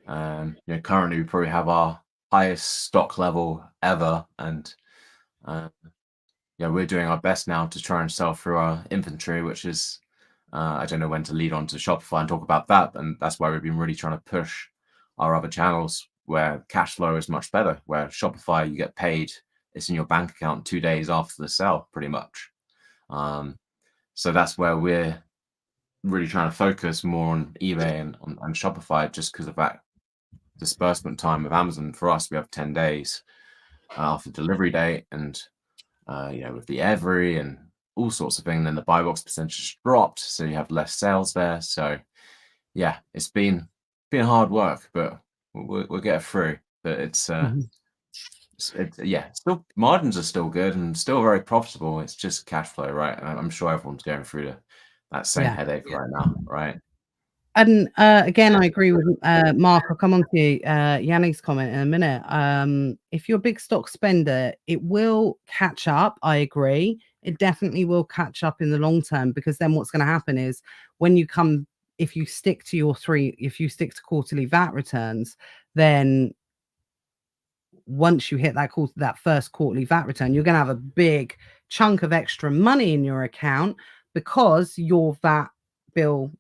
and currently we probably have our highest stock level ever, and we're doing our best now to try and sell through our inventory, which is I don't know when to lead on to Shopify and talk about that. And that's why we've been really trying to push our other channels where cash flow is much better, where Shopify, you get paid, it's in your bank account 2 days after the sale, pretty much. So that's where we're really trying to focus more on eBay and on Shopify, just because of that disbursement time of Amazon. For us, we have 10 days after delivery date, and with the every and all sorts of things, and then the buy box percentage dropped, so you have less sales there. So yeah, it's been hard work, but we'll get it through. But it's still margins are still good and still very profitable. It's just cash flow, right? And I'm sure everyone's going through that same Yeah. headache right now, right? And again, I agree with Mark. I'll come on to Yannick's comment in a minute. If you're a big stock spender, it will catch up. I agree. It definitely will catch up in the long term, because then what's going to happen is when you come, if you stick to quarterly VAT returns, then once you hit that first quarterly VAT return, you're going to have a big chunk of extra money in your account, because your VAT bill,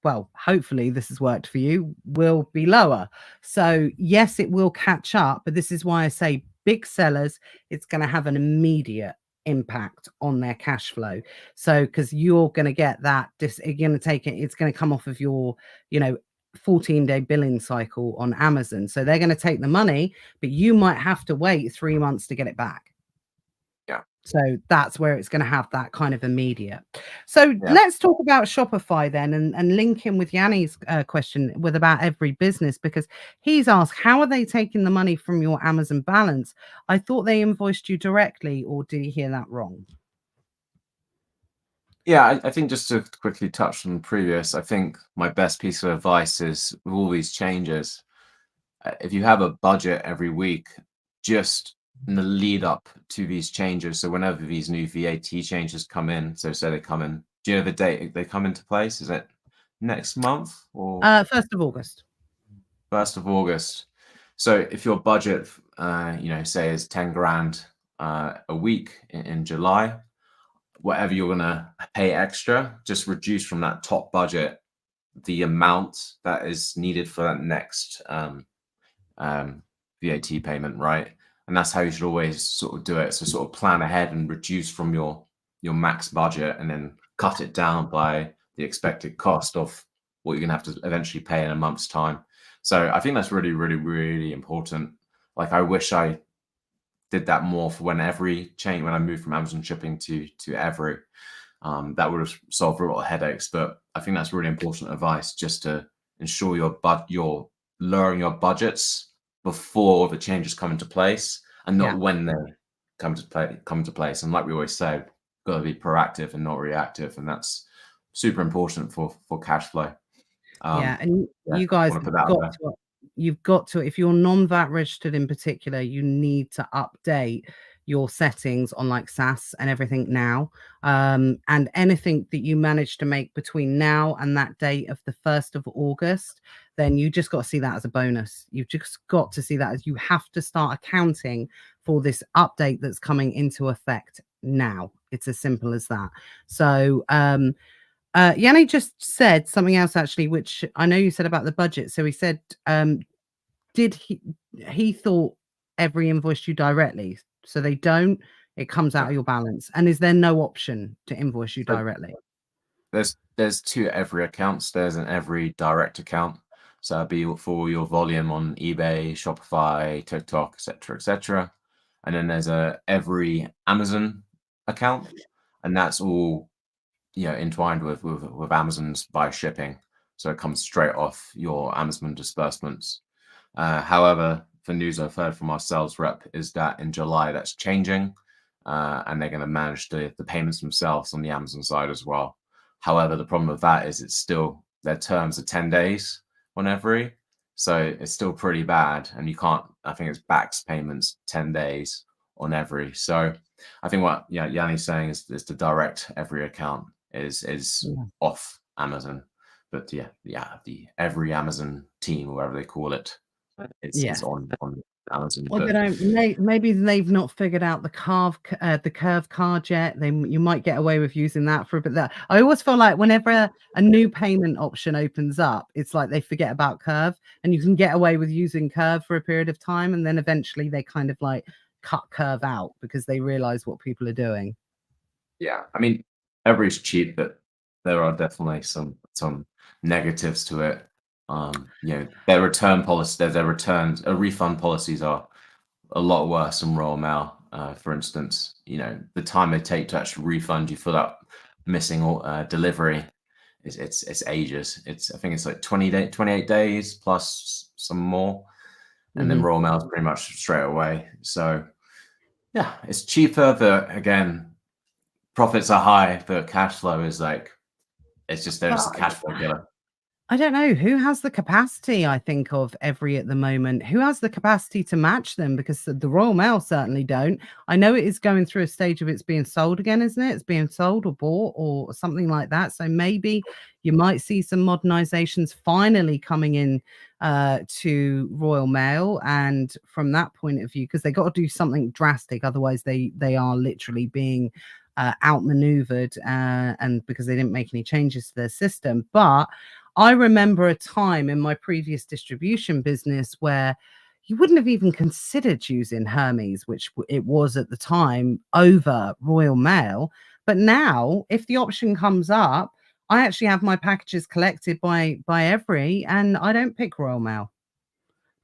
well, hopefully this has worked for you, will be lower. So yes, it will catch up, but this is why I say big sellers, it's going to have an immediate impact on their cash flow. So because you're going to get that, you're going to take it, it's going to come off of your 14-day billing cycle on Amazon. So they're going to take the money, but you might have to wait 3 months to get it back. Yeah. So that's where it's going to have that kind of immediate. So Yeah. let's talk about Shopify then, and link in with Yanni's question with about every business, because he's asked, how are they taking the money from your Amazon balance? I thought they invoiced you directly, or did he hear that wrong? Yeah, I think just to quickly touch on the previous, I think my best piece of advice is with all these changes, if you have a budget every week, just in the lead up to these changes, so whenever these new VAT changes come in, so say they come in, do you know the date they come into place? Is it next month or 1st of August. 1st of August? So if your budget, say is 10 grand a week in July, whatever you're gonna pay extra, just reduce from that top budget the amount that is needed for that next VAT payment, right? And that's how you should always sort of do it. So sort of plan ahead and reduce from your max budget, and then cut it down by the expected cost of what you're gonna have to eventually pay in a month's time. So I think that's really, really, really important. Like I wish I did that more for when I moved from Amazon shipping to every. That would have solved a lot of headaches. But I think that's really important advice, just to ensure you're lowering your budgets before the changes come into place, and not when they come to place. And like we always say, got to be proactive and not reactive, and that's super important for cash flow. And you I guys want to have put that out there. you've got to, if you're non-VAT registered in particular, you need to update your settings on like SaaS and everything now. And anything that you manage to make between now and that date of the 1st of August, then you just got to see that as a bonus. You've just got to see that as you have to start accounting for this update that's coming into effect now. It's as simple as that. So Yanni just said something else actually, which I know you said about the budget. So he said, did he thought every invoiced you directly? So they don't, it comes out of your balance. And is there no option to invoice you So directly? there's two every accounts. There's an every direct account. So that'd be for your volume on eBay, Shopify, TikTok, etc. And then there's a every Amazon account, and that's all entwined with Amazon's by shipping. So it comes straight off your Amazon disbursements. However, the news I've heard from our sales rep is that in July that's changing, and they're going to manage the payments themselves on the Amazon side as well. However, the problem with that is it's still, their terms are 10 days on every, so it's still pretty bad, and you can't, I think it's backs payments 10 days on every. So I think what Yanni's saying is the direct every account is off Amazon, but the every Amazon team, or whatever they call it, is on Amazon, Well, they but don't. Maybe they've not figured out the curve card yet. You might get away with using that for a bit. That I always feel like whenever a new payment option opens up, it's like they forget about curve, and you can get away with using curve for a period of time, and then eventually they kind of like cut curve out because they realize what people are doing. yeah, I mean, every's cheap, but there are definitely some negatives to it. Their return policy, their returns, refund policies are a lot worse than Royal Mail. For instance, the time they take to actually refund you for that missing delivery it's ages. I think it's like 28 days plus some more, and then Hmm. Royal Mail is pretty much straight away. So yeah, it's cheaper, but again, profits are high, but cash flow is like they're just a But cash flow killer. I don't know who has the capacity. I think of every at the moment. Who has the capacity to match them? Because the Royal Mail certainly don't. I know it is going through a stage of it's being sold again, isn't it? It's being sold or bought or something like that. So maybe you might see some modernizations finally coming in to Royal Mail. And from that point of view, because they got to do something drastic, otherwise they are literally being outmaneuvered, and because they didn't make any changes to their system, but I remember a time in my previous distribution business where you wouldn't have even considered using Hermes, which it was at the time, over Royal Mail. But now, if the option comes up, I actually have my packages collected by Every, and I don't pick Royal Mail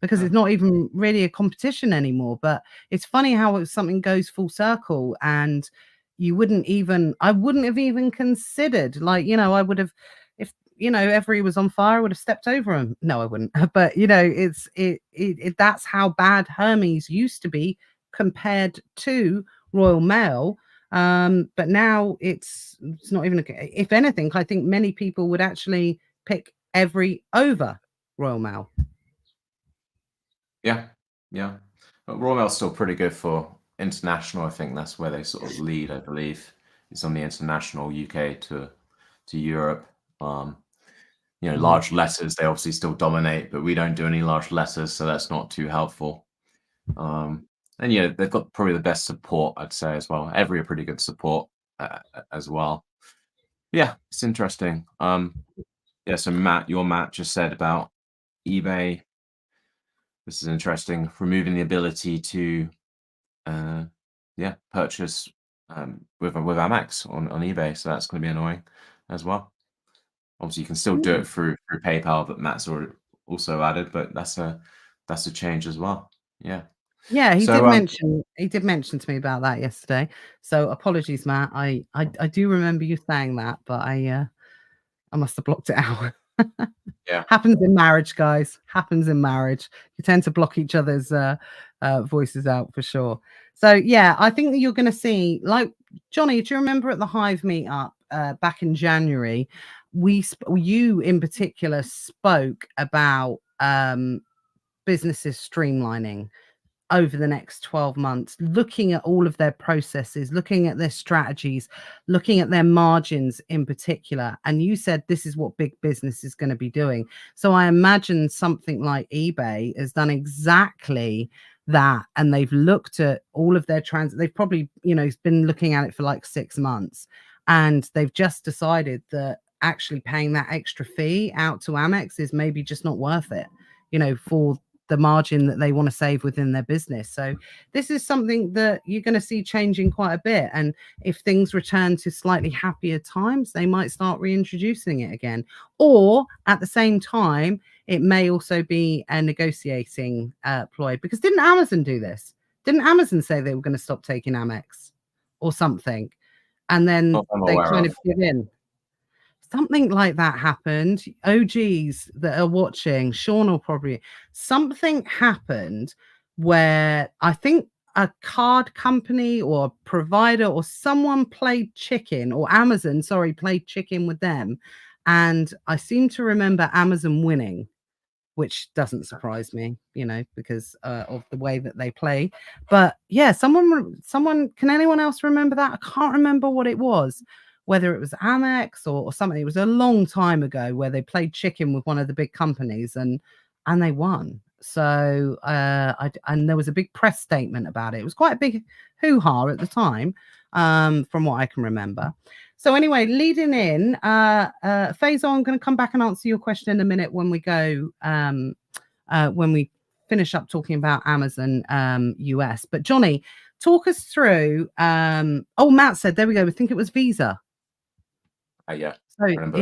because Yeah. it's not even really a competition anymore. But it's funny how something goes full circle, and I wouldn't have even considered, like, I would have, if, Every was on fire, I would have stepped over him. No, I wouldn't. But, that's how bad Hermes used to be compared to Royal Mail. But now it's not even, if anything, I think many people would actually pick Every over Royal Mail. Yeah, yeah. But Royal Mail's still pretty good for international. I think that's where they sort of lead, I believe. It's on the international UK to Europe. Mhm. Large letters, they obviously still dominate, but we don't do any large letters, so that's not too helpful. And they've got probably the best support, I'd say, as well. Every pretty good support as well. Yeah, it's interesting. Yeah, so Matt just said about eBay. This is interesting. Removing the ability to purchase with Amex on eBay, so that's going to be annoying as well. Obviously, you can still do it through PayPal, but Matt's already also added, but that's a change as well. Yeah. Yeah, So he did mention to me about that yesterday. So apologies, Matt. I do remember you saying that, but I must have blocked it out. yeah, Happens in marriage, guys. Happens in marriage. You tend to block each other's voices out for sure. So yeah, I think that you're going to see, like, Johnny. Do you remember at the Hive meetup back in January? You in particular spoke about businesses streamlining over the next 12 months, looking at all of their processes, looking at their strategies, looking at their margins in particular. And you said this is what big business is going to be doing. So I imagine something like eBay has done exactly that. And they've looked at all of their they've probably, been looking at it for like 6 months. And they've just decided that actually paying that extra fee out to Amex is maybe just not worth it, for the margin that they want to save within their business. So this is something that you're going to see changing quite a bit. And if things return to slightly happier times, they might start reintroducing it again. Or at the same time, it may also be a negotiating ploy. Because didn't Amazon do this? Didn't Amazon say they were going to stop taking Amex or something? And not then I'm they aware kind of. of give in. Something like that happened. OGs that are watching, Sean will probably, something happened where I think a card company or a provider or someone played chicken, or Amazon, sorry, played chicken with them. And I seem to remember Amazon winning, which doesn't surprise me, because of the way that they play. But yeah, someone, can anyone else remember that? I can't remember what it was, whether it was Amex or something. It was a long time ago where they played chicken with one of the big companies and they won. So and there was a big press statement about it. It was quite a big hoo-ha at the time, from what I can remember. So anyway, leading in, Faisal, I'm going to come back and answer your question in a minute when we go, when we finish up talking about Amazon US. But Johnny, talk us through. Oh, Matt said, there we go. I think it was Visa. Yeah, So remember.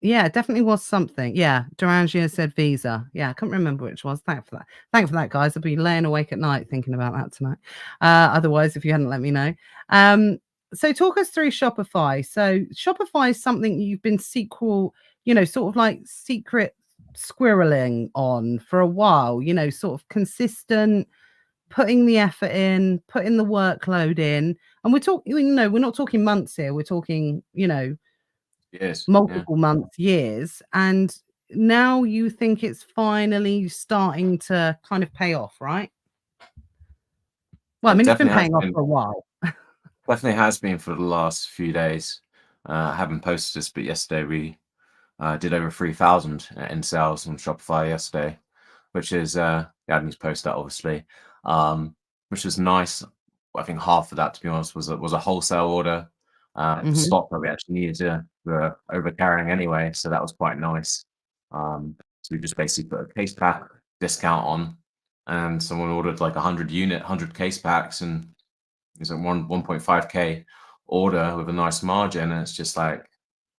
yeah, it definitely was something. Yeah, Durangio said Visa. Yeah, I can't remember which was. Thanks for that. Thanks for that, guys. I'll be laying awake at night thinking about that tonight. Otherwise, if you hadn't let me know. So talk us through Shopify. So Shopify is something you've been sort of like secret squirreling on for a while, sort of consistent, putting the effort in, putting the workload in. And we're talking, we're not talking months here. We're talking, Yes. multiple months, years, and now you think it's finally starting to kind of pay off, right? Well, I mean, it's been paying off for a while. Definitely has been for the last few days. I haven't posted this, but yesterday we did over 3,000 in sales on Shopify yesterday, which is I need to post that obviously, which was nice. I think half of that, to be honest, was a wholesale order for stock that we actually needed to over carrying anyway, so that was quite nice. So we just basically put a case pack discount on, and someone ordered like 100 case packs, and it's a 1.5k order with a nice margin, and it's just like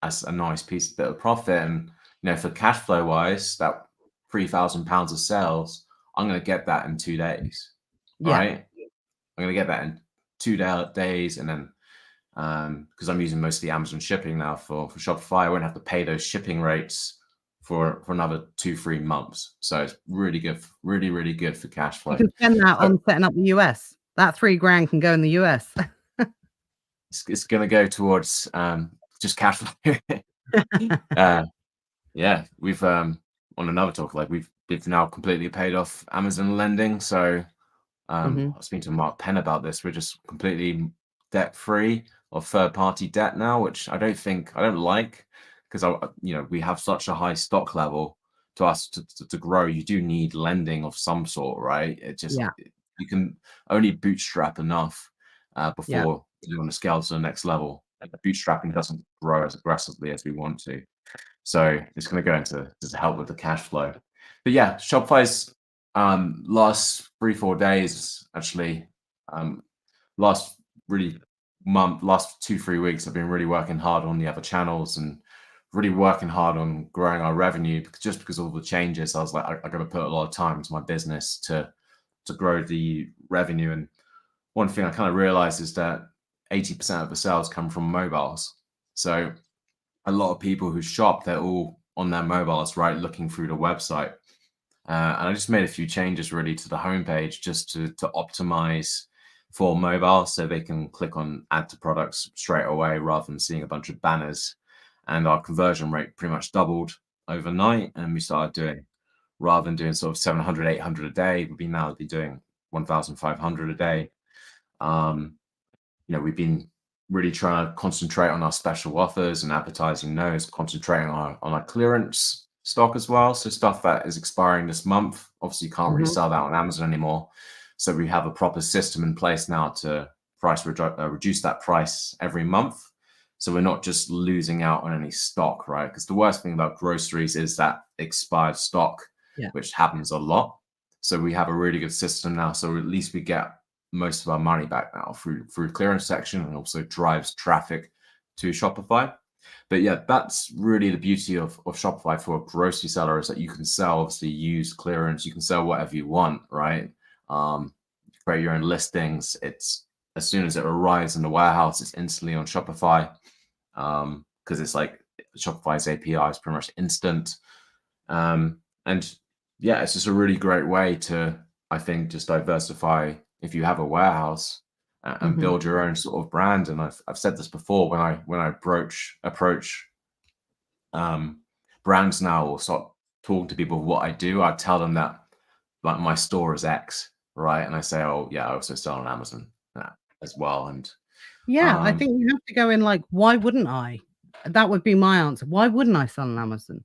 that's a nice bit of profit. And for cash flow wise, that £3,000 of sales, I'm going to get that in 2 days, right? I'm going to get that in 2 days, and then because I'm using mostly Amazon shipping now for Shopify, I won't have to pay those shipping rates for another 2-3 months. So it's really good, really good for cash flow. You can spend that on setting up the US. That $3,000 can go in the US. It's going to go towards just cash flow. Yeah, we've on another talk, like we've now completely paid off Amazon lending. So I was speaking to Mark Penn about this. We're just completely debt free of third party debt now, which I don't like, because we have such a high stock level. To us to grow, you do need lending of some sort, right? It just you can only bootstrap enough before you want to scale to the next level. And the bootstrapping doesn't grow as aggressively as we want to. So it's going to go into to help with the cash flow. But yeah, Shopify's last 3-4 days, actually, last 2-3 weeks, I've been really working hard on the other channels and really working hard on growing our revenue, because of all the changes. I was like, I got to put a lot of time into my business to grow the revenue. And one thing I kind of realized is that 80% of the sales come from mobiles. So a lot of people who shop, they're all on their mobiles, right, looking through the website. And I just made a few changes really to the homepage just to optimize for mobile, so they can click on add to products straight away rather than seeing a bunch of banners. And our conversion rate pretty much doubled overnight. And we started doing, rather than doing sort of 700, 800 a day, we'll now be doing 1,500 a day. We've been really trying to concentrate on our special offers and advertising those, concentrating on our clearance stock as well. So stuff that is expiring this month, obviously you can't really sell that on Amazon anymore. So we have a proper system in place now to reduce that price every month. So we're not just losing out on any stock, right? Because the worst thing about groceries is that expired stock, which happens a lot. So we have a really good system now. So at least we get most of our money back now through clearance section, and also drives traffic to Shopify. But yeah, that's really the beauty of Shopify for a grocery seller, is that you can sell obviously used clearance, you can sell whatever you want, right? Create your own listings. It's as soon as it arrives in the warehouse, it's instantly on Shopify, because it's like Shopify's API is pretty much instant. And yeah, it's just a really great way to, I think, just diversify if you have a warehouse and build your own sort of brand. And I've said this before, when I approach brands now, or start talking to people what I do, I tell them that like my store is X, right? And I say, oh yeah, I also sell on Amazon as well. And I think you have to go in like, why wouldn't I? That would be my answer. Why wouldn't I sell on Amazon?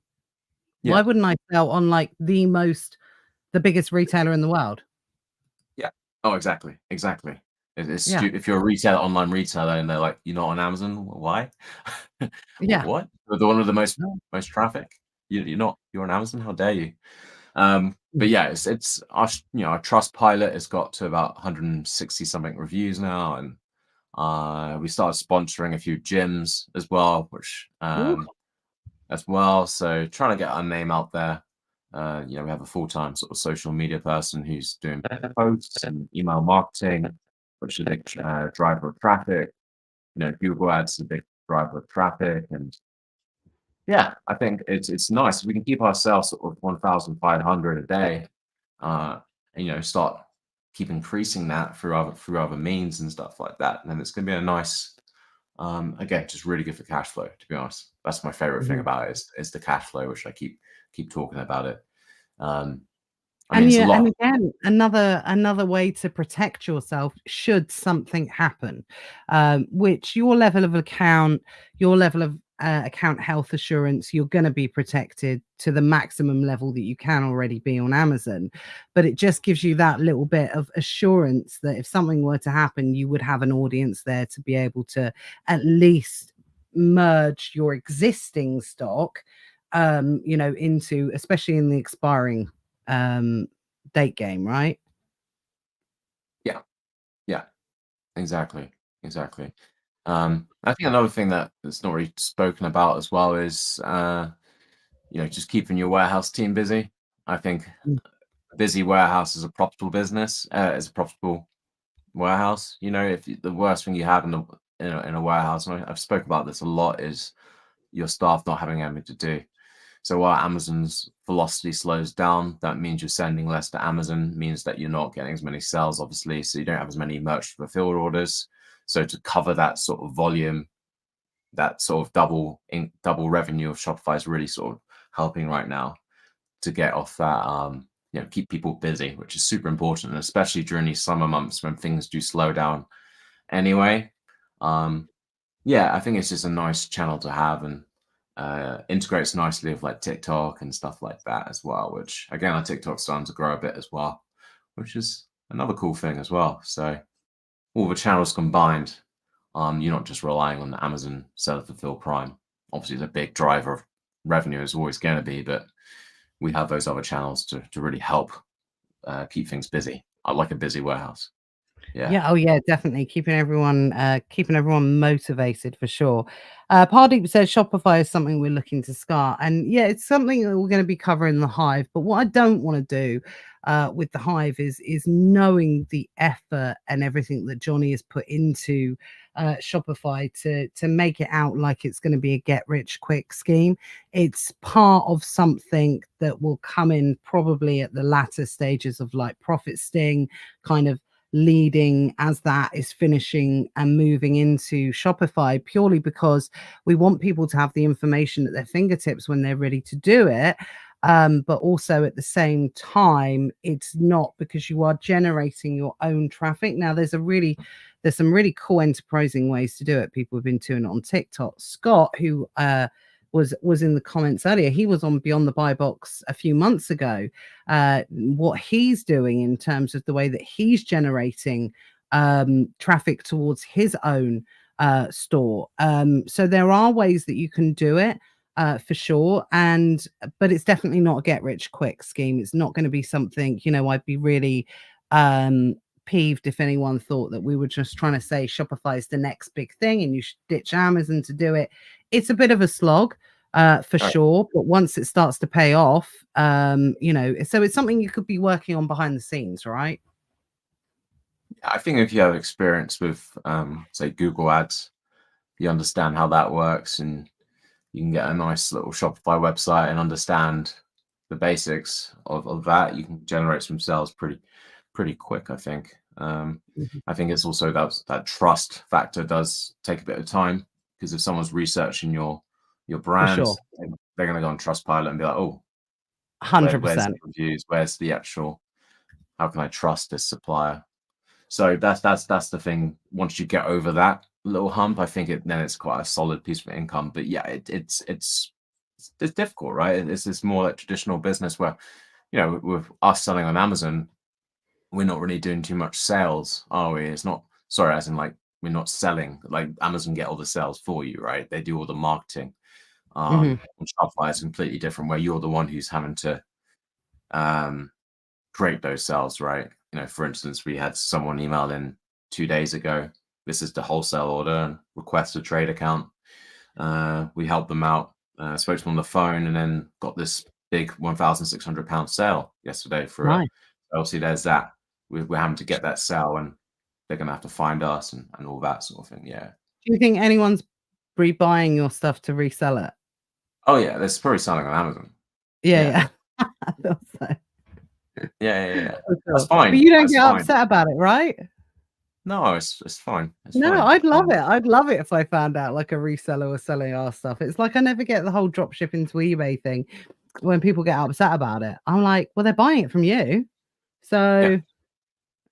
Why wouldn't I sell on like the most the biggest retailer in the world. Yeah. Oh, exactly. It's Yeah. stupid if you're a retailer, online retailer, and they're like, "You're not on Amazon? Why?" Yeah. What? They're one of the No. most traffic? You're not, you're on Amazon? How dare you? But Mm. yeah, it's our, our Trust Pilot has got to about 160 something reviews now, and we started sponsoring a few gyms as well, which Ooh. as well. So trying to get our name out there. We have a full-time sort of social media person who's doing posts and email marketing, which is a big driver of traffic. Google Ads is a big driver of traffic, and yeah, I think it's nice if we can keep ourselves sort of 1,500 a day, uh, and start keep increasing that through other means and stuff like that. And then it's going to be a nice, again, just really good for cash flow. To be honest, that's my favorite thing Mhm. about it is the cash flow, which I keep talking about it. I mean, And it's a yeah, and lot. again, another way to protect yourself should something happen, which your level of account, your level of account health assurance, you're going to be protected to the maximum level that you can already be on Amazon. But it just gives you that little bit of assurance that if something were to happen, you would have an audience there to be able to at least merge your existing stock, into, especially in the expiring date game, right? Yeah, yeah, exactly. I think another thing that is not really spoken about as well is just keeping your warehouse team busy. I think Mm. a busy warehouse is a profitable business, is a profitable warehouse. If the worst thing you have in a warehouse, and I've spoke about this a lot, is your staff not having anything to do. So while Amazon's velocity slows down, that means you're sending less to Amazon, means that you're not getting as many sales, obviously, so you don't have as many merchant fulfilled orders. So to cover that sort of volume, that sort of double revenue of Shopify is really sort of helping right now to get off that, keep people busy, which is super important, and especially during these summer months when things do slow down anyway. Yeah, I think it's just a nice channel to have, and integrates nicely with like TikTok and stuff like that as well, which again, our TikTok's starting to grow a bit as well, which is another cool thing as well. So all the channels combined, you're not just relying on the Amazon Seller Fulfill Prime. Obviously, the big driver of revenue is always going to be, but we have those other channels to really help keep things busy. I like a busy warehouse. Yeah. Yeah, oh yeah, definitely keeping everyone motivated for sure. Pardeep says Shopify is something we're looking to start, and yeah, it's something that we're going to be covering the Hive. But what I don't want to do with the Hive is knowing the effort and everything that Johnny has put into Shopify to make it out like it's going to be a get rich quick scheme. It's part of something that will come in probably at the latter stages of like Profit Sting, kind of leading as that is finishing and moving into Shopify, purely because we want people to have the information at their fingertips when they're ready to do it. But also at the same time, it's not because you are generating your own traffic. Now, there's some really cool enterprising ways to do it. People have been doing it on TikTok. Scott, who was in the comments earlier, he was on Beyond the Buy Box a few months ago. What he's doing in terms of the way that he's generating traffic towards his own store. So there are ways that you can do it for sure, but it's definitely not a get rich quick scheme. It's not going to be something, I'd be really peeved if anyone thought that we were just trying to say Shopify is the next big thing and you should ditch Amazon to do it. It's a bit of a slog for All right. sure, but once it starts to pay off, so it's something you could be working on behind the scenes, right? I think if you have experience with, say, Google Ads, you understand how that works, and you can get a nice little Shopify website and understand the basics of that, you can generate some sales pretty quick, I think. Mhm. I think it's also that trust factor does take a bit of time, because if someone's researching your For brand, sure. they're going to go on Trustpilot and be like, oh, where's the 100%. reviews? Where's the actual? How can I trust this supplier? So that's the thing. Once you get over that little hump, I think then it's quite a solid piece of income. But yeah, it's difficult, right? It's more like traditional business where with us selling on Amazon, we're not really doing too much sales, are we? It's not, sorry, as in like we're not selling. Like Amazon get all the sales for you, right? They do all the marketing. Mhm. On Shopify is completely different, where you're the one who's having to create those sales, right? For instance, we had someone email in 2 days ago. This is the wholesale order and request a trade account. We helped them out, spoke to them on the phone, and then got this big £1,600 sale yesterday for Nice. obviously there's that. We're having to get that sale, and they're going to have to find us and all that sort of thing. Yeah. Do you think anyone's rebuying your stuff to resell it? Oh yeah, there's probably selling on Amazon. Yeah, Yeah. yeah. I thought so. Yeah. For That's sure. fine. But you don't That's get fine. upset about it, right? No, it's fine. It's No, fine. I'd love it. I'd love it if I found out like a reseller was selling our stuff. It's like I never get the whole drop shipping to eBay thing when people get upset about it. I'm like, well, they're buying it from you. Yeah. So,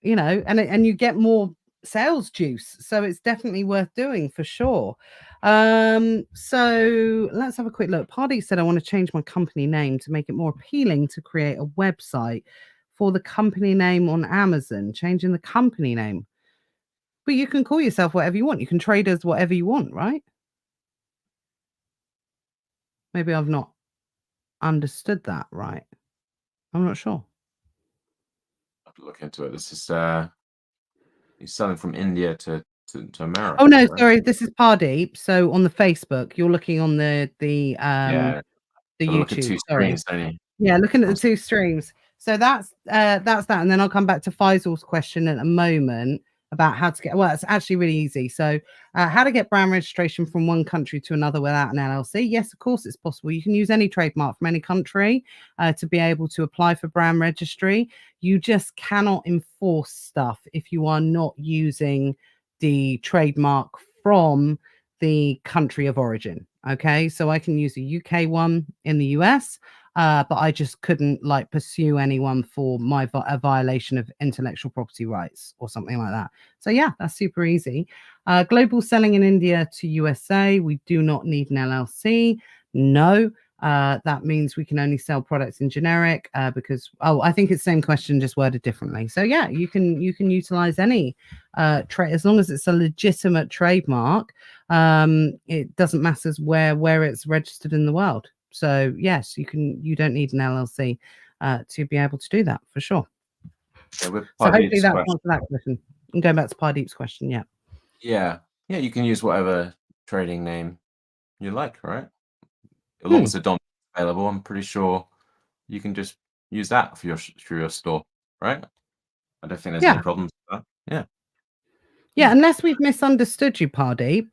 and you get more sales juice. So it's definitely worth doing for sure. So let's have a quick look. Pardy said, I want to change my company name to make it more appealing to create a website for the company name on Amazon, changing the company name. But you can call yourself whatever you want. You can trade as whatever you want, right? Maybe I've not understood that right. I'm not sure. I have to look into it. This is he's selling from India to America, Oh no, right? sorry. This is Pardeep. So on the Facebook, you're looking on the Yeah. Gotta look at YouTube. two Sorry. screens, don't you? Yeah, looking at the Once- two streams. So that's that, and then I'll come back to Faisal's question in a moment about how to get. Well, it's actually really easy. So, how to get brand registration from one country to another without an LLC? Yes, of course, it's possible. You can use any trademark from any country to be able to apply for brand registry. You just cannot enforce stuff if you are not using the trademark from the country of origin. Okay, so I can use a UK one in the US. But I just couldn't like pursue anyone for a violation of intellectual property rights or something like that. So yeah, that's super easy. Global selling in India to USA, we do not need an LLC. No, that means we can only sell products in generic because I think it's the same question just worded differently. So yeah, you can utilize any trade as long as it's a legitimate trademark. It doesn't matter where it's registered in the world. So yes, you don't need an LLC to be able to do that for sure. Yeah, with So hopefully Pardeep's that's question. answered that question. And going back to Pardeep's question, yeah. Yeah. Yeah, you can use whatever trading name you like, right? As long Hmm. as the DOM is available, I'm pretty sure you can just use that for your store, right? I don't think there's any Yeah. problems with that. Yeah. Yeah, unless we've misunderstood you, Pardeep,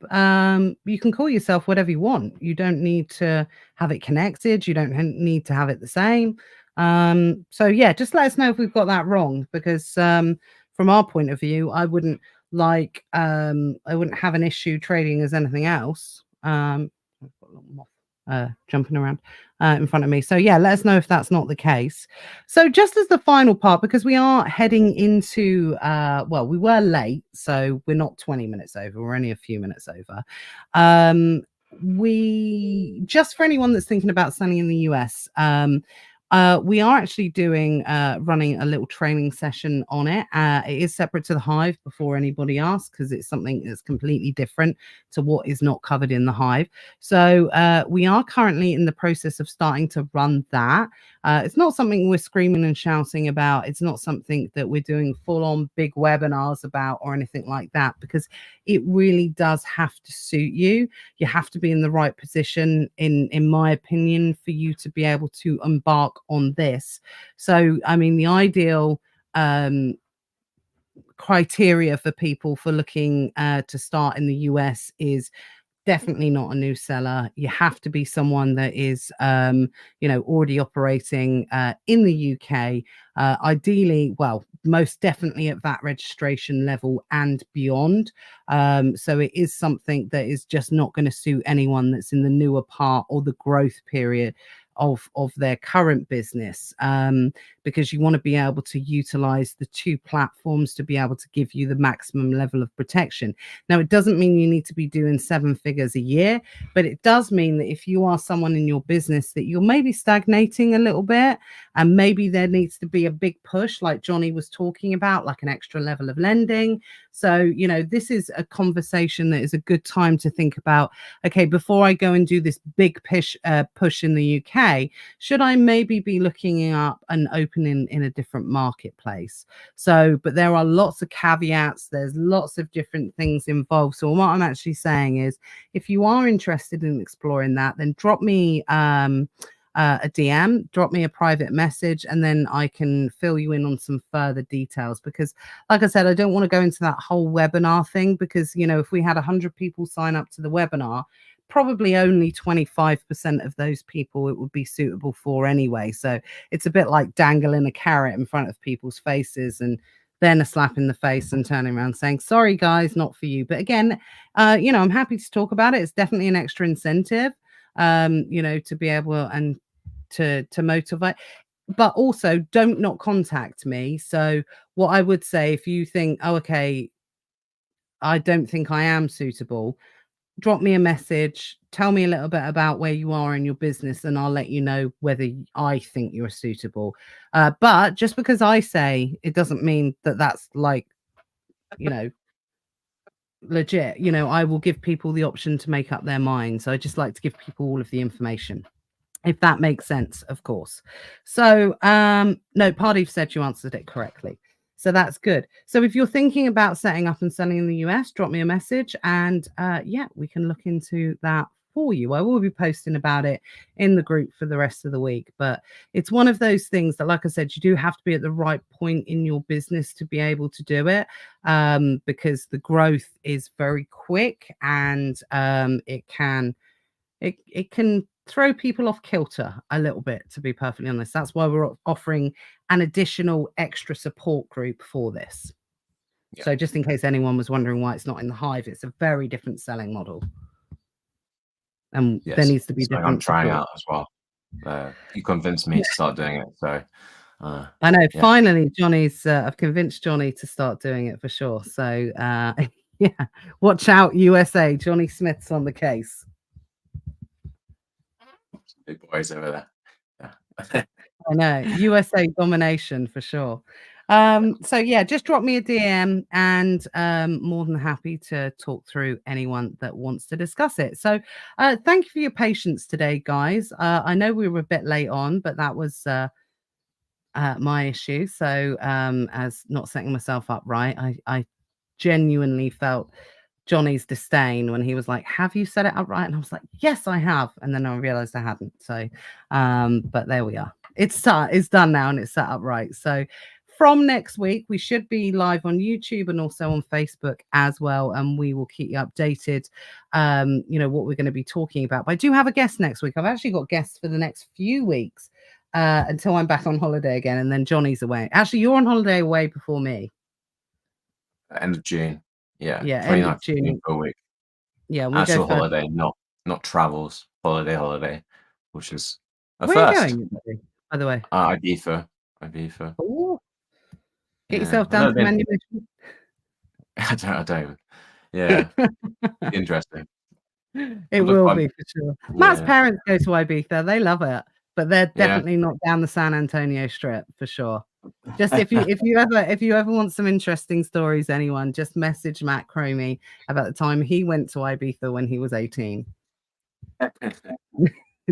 you can call yourself whatever you want. You don't need to have it connected. You don't need to have it the same. So yeah, just let us know if we've got that wrong, because from our point of view, I wouldn't have an issue trading as anything else. I've got a little moth jumping around in front of me. So yeah, let us know if that's not the case. So just as the final part, because we are heading into we were late, so we're not 20 minutes over, we're only a few minutes over. We just, for anyone that's thinking about selling in the US, we are actually running a little training session on it. It is separate to the Hive before anybody asks, because it's something that's completely different to what is not covered in the Hive. So we are currently in the process of starting to run that. It's not something we're screaming and shouting about. It's not something that we're doing full on big webinars about or anything like that, because it really does have to suit you. You have to be in the right position, in my opinion, for you to be able to embark on this. So, I mean, the ideal criteria for people for looking to start in the US is definitely not a new seller. You have to be someone that is, already operating in the UK. Ideally, well, most definitely at VAT registration level and beyond. So it is something that is just not going to suit anyone that's in the newer part or the growth period of their current business, because you want to be able to utilize the two platforms to be able to give you the maximum level of protection. Now, it doesn't mean you need to be doing 7 figures a year, but it does mean that if you are someone in your business that you're maybe stagnating a little bit, and maybe there needs to be a big push, like Johnny was talking about, like an extra level of lending. So, this is a conversation that is a good time to think about, okay, before I go and do this big push in the UK, should I maybe be looking up and opening in a different marketplace? So, but there are lots of caveats. There's lots of different things involved. So what I'm actually saying is, if you are interested in exploring that, then drop me a DM, drop me a private message, and then I can fill you in on some further details. Because, like I said, I don't want to go into that whole webinar thing, because, if we had 100 people sign up to the webinar, probably only 25% of those people it would be suitable for anyway. So it's a bit like dangling a carrot in front of people's faces and then a slap in the face and turning around saying, sorry guys, not for you. But again, I'm happy to talk about it. It's definitely an extra incentive, to be able and to motivate. But also, don't not contact me. So what I would say, if you think, oh, okay, I don't think I am suitable, drop me a message, tell me a little bit about where you are in your business, and I'll let you know whether I think you're suitable. But just because I say, it doesn't mean that that's like, legit. I will give people the option to make up their minds. So I just like to give people all of the information, if that makes sense, of course. So, no, Pardeep said you answered it correctly. So that's good. So if you're thinking about setting up and selling in the US, drop me a message, and we can look into that for you. I will be posting about it in the group for the rest of the week. But it's one of those things that, like I said, you do have to be at the right point in your business to be able to do it, because the growth is very quick, and it can throw people off kilter a little bit, to be perfectly honest. That's why we're offering an additional extra support group for this. Yeah. So just in case anyone was wondering why it's not in the Hive, it's a very different selling model. And there needs to be different. I'm trying out as well. You convinced me to start doing it. So I know, finally, Jonnys, I've convinced Johnny to start doing it for sure. So watch out, USA. Johnny Smith's on the case. Big boys over there. I know, USA domination for sure. So just drop me a DM, and more than happy to talk through anyone that wants to discuss it. So thank you for your patience today, guys. I know we were a bit late on, but that was my issue. So as not setting myself up right, I genuinely felt Johnny's disdain when he was like, have you set it up right? And I was like, yes, I have. And then I realized I hadn't. So, but there we are. It's done now, and it's set up right. So from next week, we should be live on YouTube and also on Facebook as well. And we will keep you updated, what we're going to be talking about. But I do have a guest next week. I've actually got guests for the next few weeks, until I'm back on holiday again. And then Johnny's away. Actually, you're on holiday away before me. End of June. Yeah, end of June per week. Yeah, we'll actual go holiday, not travels. Holiday, which is a Where first. Are you going, by the way? Ibiza. Ooh. Get yourself down to Manumission. I don't. Yeah, interesting. It will be for sure. Yeah. Matt's parents go to Ibiza; they love it, but they're definitely not down the San Antonio Strip for sure. Just if you ever want some interesting stories, anyone, just message Matt Cromie about the time he went to Ibiza when he was 18.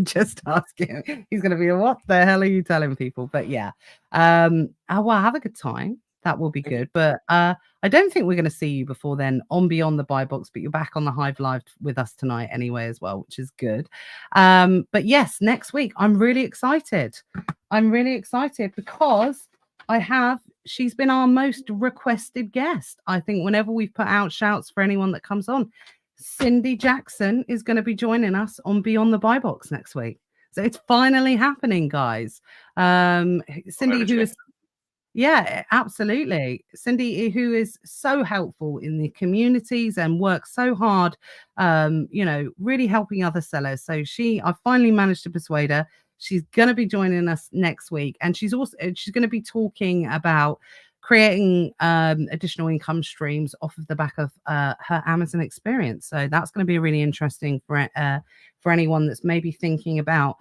Just ask him. He's going to be, what the hell are you telling people? But have a good time. That will be good. But I don't think we're going to see you before then on Beyond the Buy Box, but you're back on the Hive Live with us tonight anyway as well, which is good. But yes, next week, I'm really excited. Because she's been our most requested guest. I think whenever we've put out shouts for anyone that comes on, Cindy Jackson is going to be joining us on Beyond the Buy Box next week. So it's finally happening, guys. Cindy, who is, absolutely. Cindy, who is so helpful in the communities and works so hard, really helping other sellers. So I finally managed to persuade her. She's going to be joining us next week, and she's going to be talking about creating additional income streams off of the back of her Amazon experience. So that's going to be really interesting for anyone that's maybe thinking about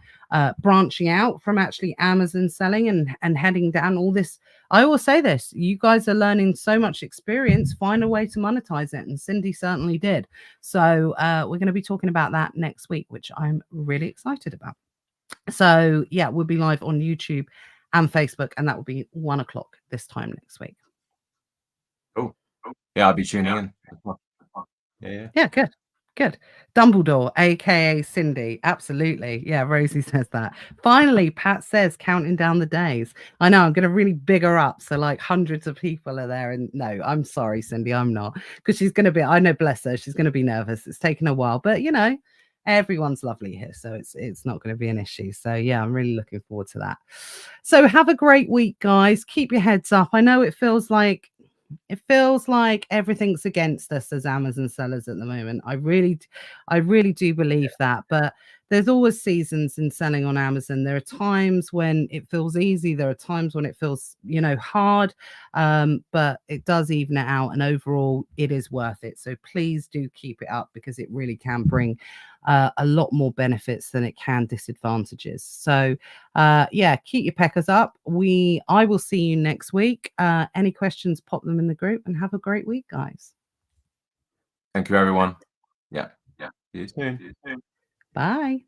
branching out from actually Amazon selling and heading down all this. I will say this, you guys are learning so much experience, find a way to monetize it. And Cindy certainly did. So we're going to be talking about that next week, which I'm really excited about. So yeah, we'll be live on YouTube and Facebook, and that will be 1 o'clock this time next week. Oh, yeah, I'll be tuning in. Yeah, good. Dumbledore, aka Cindy. Absolutely. Yeah, Rosie says that. Finally, Pat says counting down the days. I know, I'm going to really big her up. So like hundreds of people are there. And no, I'm sorry, Cindy, I'm not. Because she's going to be, I know, bless her, she's going to be nervous. It's taken a while, but you know, everyone's lovely here. So it's not going to be an issue. So yeah, I'm really looking forward to that. So have a great week, guys. Keep your heads up. I know it feels like everything's against us as Amazon sellers at the moment. I really do believe that. But there's always seasons in selling on Amazon. There are times when it feels easy. There are times when it feels, hard. But it does even it out. And overall, it is worth it. So please do keep it up, because it really can bring a lot more benefits than it can disadvantages. So yeah, keep your peckers up. I will see you next week. Any questions, pop them in the group, and have a great week, guys. Thank you, everyone. Yeah. See you soon. Bye.